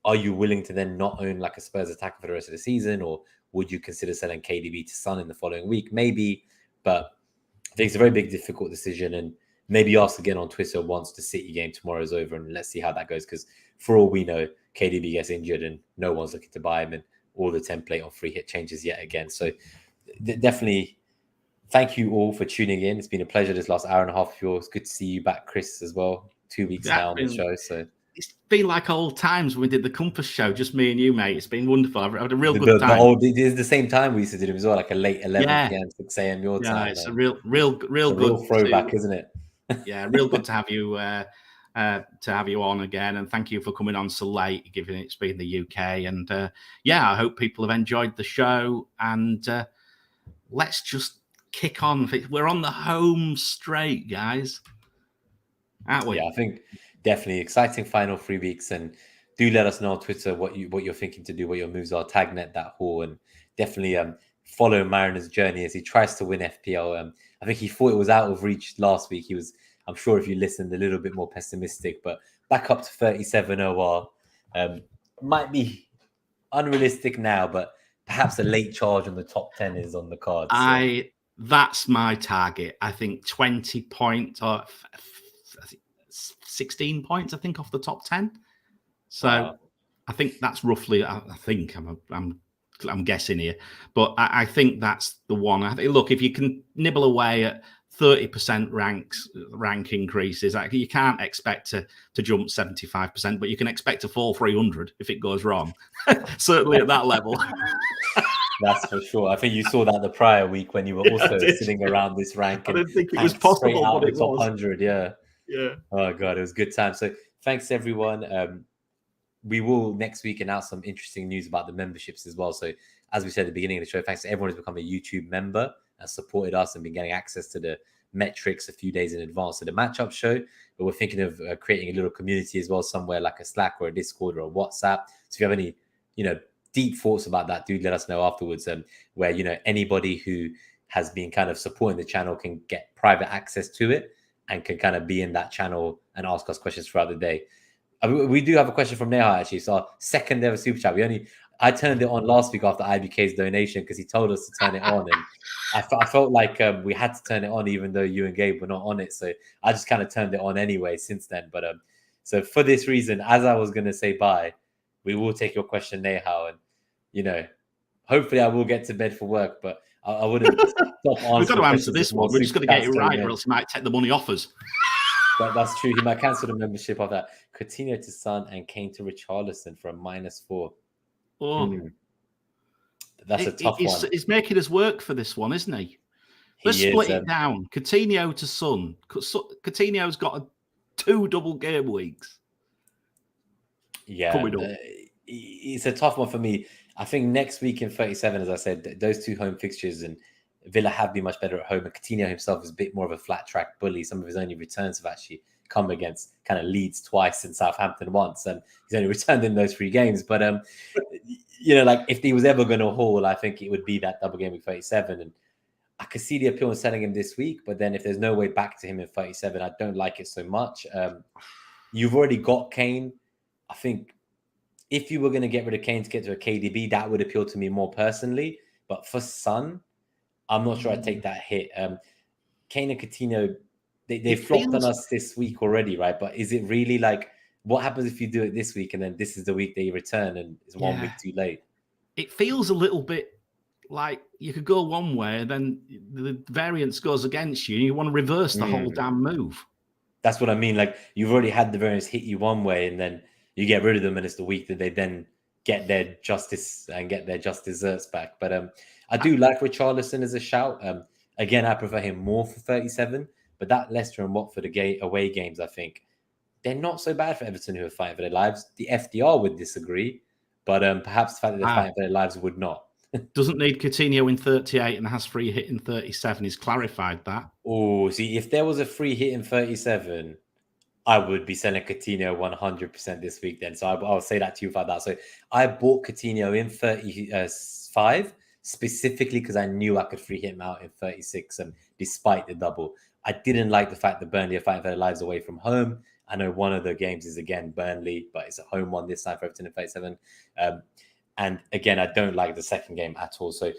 Are you willing to then not own like a Spurs attacker for the rest of the season? Or would you consider selling KDB to Son in the following week? Maybe, but I think it's a very big, difficult decision. And maybe ask again on Twitter once the City game tomorrow is over, and let's see how that goes. Because for all we know, KDB gets injured and no one's looking to buy him, and all the template on free hit changes yet again. So definitely thank you all for tuning in. It's been a pleasure this last hour and a half of yours. Good to see you back, Chris, as well. 2 weeks now on the show. So it's been like old times when we did the Compass show, just me and you, mate. It's been wonderful. I've had a real good time. It's the same time we used to do them as well, like a late 11 p.m., 6 a.m. your time. It's a real good throwback, isn't it? Yeah, real good to have you on again, and thank you for coming on so late, given it's been the UK. And I hope people have enjoyed the show. And let's just kick on. We're on the home straight, guys, aren't we? Yeah, I think definitely exciting final 3 weeks. And do let us know on Twitter what you're thinking to do, what your moves are. Tag net that haul, and definitely follow Mariner's journey as he tries to win FPL. I think he thought it was out of reach last week. He was, I'm sure if you listened, a little bit more pessimistic, but back up to 37 OR. Might be unrealistic now, but perhaps a late charge on the top 10 is on the cards. So. That's my target. I think 20 points or 16 points, I think, off the top 10. So I think that's roughly, I think I'm guessing here, but I think that's the one. I think, look, if you can nibble away at 30% rank increases, you can't expect to jump 75%, but you can expect to fall 300 if it goes wrong. Certainly at that level. That's for sure. I think you saw that the prior week when you were also sitting around this rank. I didn't think it was possible, but it was. Top 100, yeah. Yeah. Oh, God, it was a good time. So thanks, everyone. We will next week announce some interesting news about the memberships as well. So as we said at the beginning of the show, thanks to everyone who's become a YouTube member and supported us and been getting access to the metrics a few days in advance of the matchup show. But we're thinking of creating a little community as well, somewhere like a Slack or a Discord or a WhatsApp. So if you have any, deep thoughts about that, do let us know afterwards. Where, anybody who has been kind of supporting the channel can get private access to it and can kind of be in that channel and ask us questions throughout the day. We do have a question from Neha, actually. So our second ever super chat. I turned it on last week after IBK's donation because he told us to turn it on, and I felt like we had to turn it on even though you and Gabe were not on it. So I just kind of turned it on anyway since then. But so for this reason, as I was going to say bye, we will take your question, Neha, and hopefully I will get to bed for work, but I wouldn't stop answering. We've got to answer this one. We're just going to get it right, or else he might take the money off us. That's true. He might cancel the membership of that. Coutinho to Son and Kane to Richarlison for a -4. Oh, that's a tough one. He's making us work for this one, isn't he? Let's split it down. Coutinho to Son. Coutinho's got 2 double game weeks. Yeah, it's a tough one for me. I think next week in 37, as I said, those 2 home fixtures, and Villa have been much better at home, and Coutinho himself is a bit more of a flat track bully. Some of his only returns have actually come against kind of Leeds twice and Southampton once, and he's only returned in those 3 games. But like if he was ever going to haul, I think it would be that double game week 37, and I could see the appeal in selling him this week. But then if there's no way back to him in 37, I don't like it so much. You've already got Kane. I think if you were going to get rid of Kane to get to a KDB, that would appeal to me more personally. But for Son, I'm not sure I'd take that hit. Kane and Coutinho, they flopped on us this week already, right? But is it really like, what happens if you do it this week and then this is the week they return and it's 1 week too late? It feels a little bit like you could go one way and then the variance goes against you and you want to reverse the whole damn move. That's what I mean. Like you've already had the variance hit you one way and then you get rid of them and it's the week that they then get their justice and get their just desserts back. But I do like Richarlison as a shout. Again, I prefer him more for 37, but that Leicester and Watford away games, I think, they're not so bad for Everton, who are fighting for their lives. The FDR would disagree, but perhaps the fact that they're fighting for their lives would not. Doesn't need Coutinho in 38 and has free hit in 37. He's clarified that. Oh, see, if there was a free hit in 37, I would be selling Coutinho 100% this week then. So I'll say that to you about that. So I bought Coutinho in 35 specifically because I knew I could free hit him out in 36, and despite the double. I didn't like the fact that Burnley are fighting for their lives away from home. I know one of the games is, again, Burnley, but it's a home one this time for Everton in 37. And again, I don't like the second game at all. So,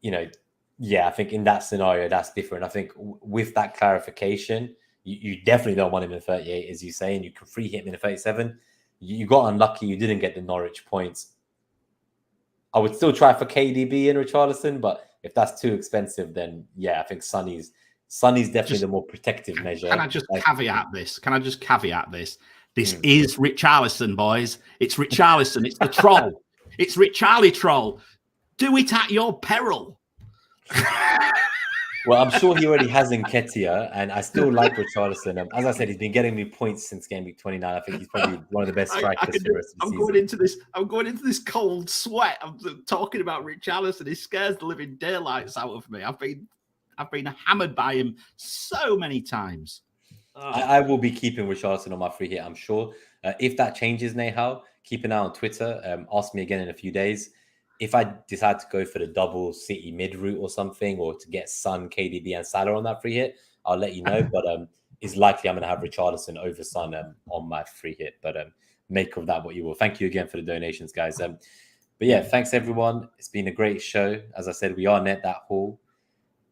I think in that scenario, that's different. I think with that clarification, you definitely don't want him in 38, as you say, and you can free hit him in 37. You got unlucky. You didn't get the Norwich points. I would still try for KDB and Richarlison, but if that's too expensive, then I think Sonny's definitely the more protective measure. Can I just caveat this? This is Richarlison, boys. It's Richarlison. It's the troll. It's Richarlie troll. Do it at your peril. Well, I'm sure he already has Nketiah, and I still like Richarlison. As I said, he's been getting me points since Gameweek 29. I think he's probably one of the best strikers for the rest of the season. I'm going into this cold sweat. I'm talking about Richarlison. He scares the living daylights out of me. I've been hammered by him so many times. I will be keeping Richarlison on my free hit, I'm sure. If that changes, Nehal, keep an eye on Twitter. Ask me again in a few days. If I decide to go for the double City mid route or something, or to get Son, KDB, and Salah on that free hit, I'll let you know. But it's likely I'm going to have Richarlison over Son on my free hit. But make of that what you will. Thank you again for the donations, guys. But thanks everyone. It's been a great show. As I said, we are that Haul.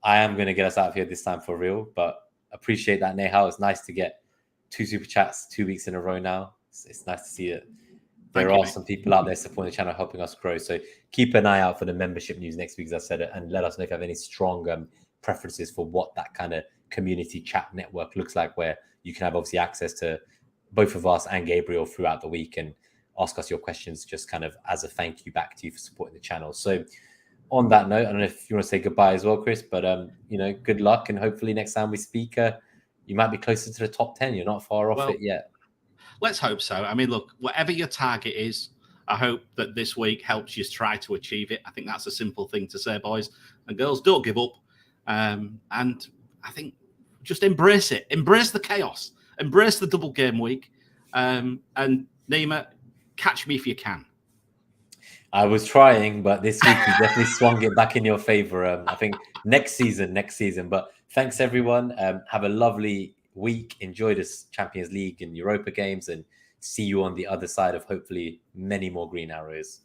I am going to get us out of here this time for real, but appreciate that, Nehal. It's nice to get 2 super chats 2 weeks in a row now. It's nice to see it. There are some people out there supporting the channel, helping us grow. So keep an eye out for the membership news next week, as I said, and let us know if you have any strong preferences for what that kind of community chat network looks like, where you can have obviously access to both of us and Gabriel throughout the week and ask us your questions just kind of as a thank you back to you for supporting the channel. So on that note, I don't know if you want to say goodbye as well, Chris, but good luck, and hopefully next time we speak, you might be closer to the top 10. You're not far off it yet. Let's hope so. I mean, look, whatever your target is, I hope that this week helps you try to achieve it. I think that's a simple thing to say, boys and girls. Don't give up. And I think just embrace it. Embrace the chaos. Embrace the double game week. And Nima, catch me if you can. I was trying, but this week you definitely swung it back in your favor. I think next season. But thanks, everyone. Have a lovely week. Enjoy this Champions League and Europa games, and see you on the other side of hopefully many more green arrows.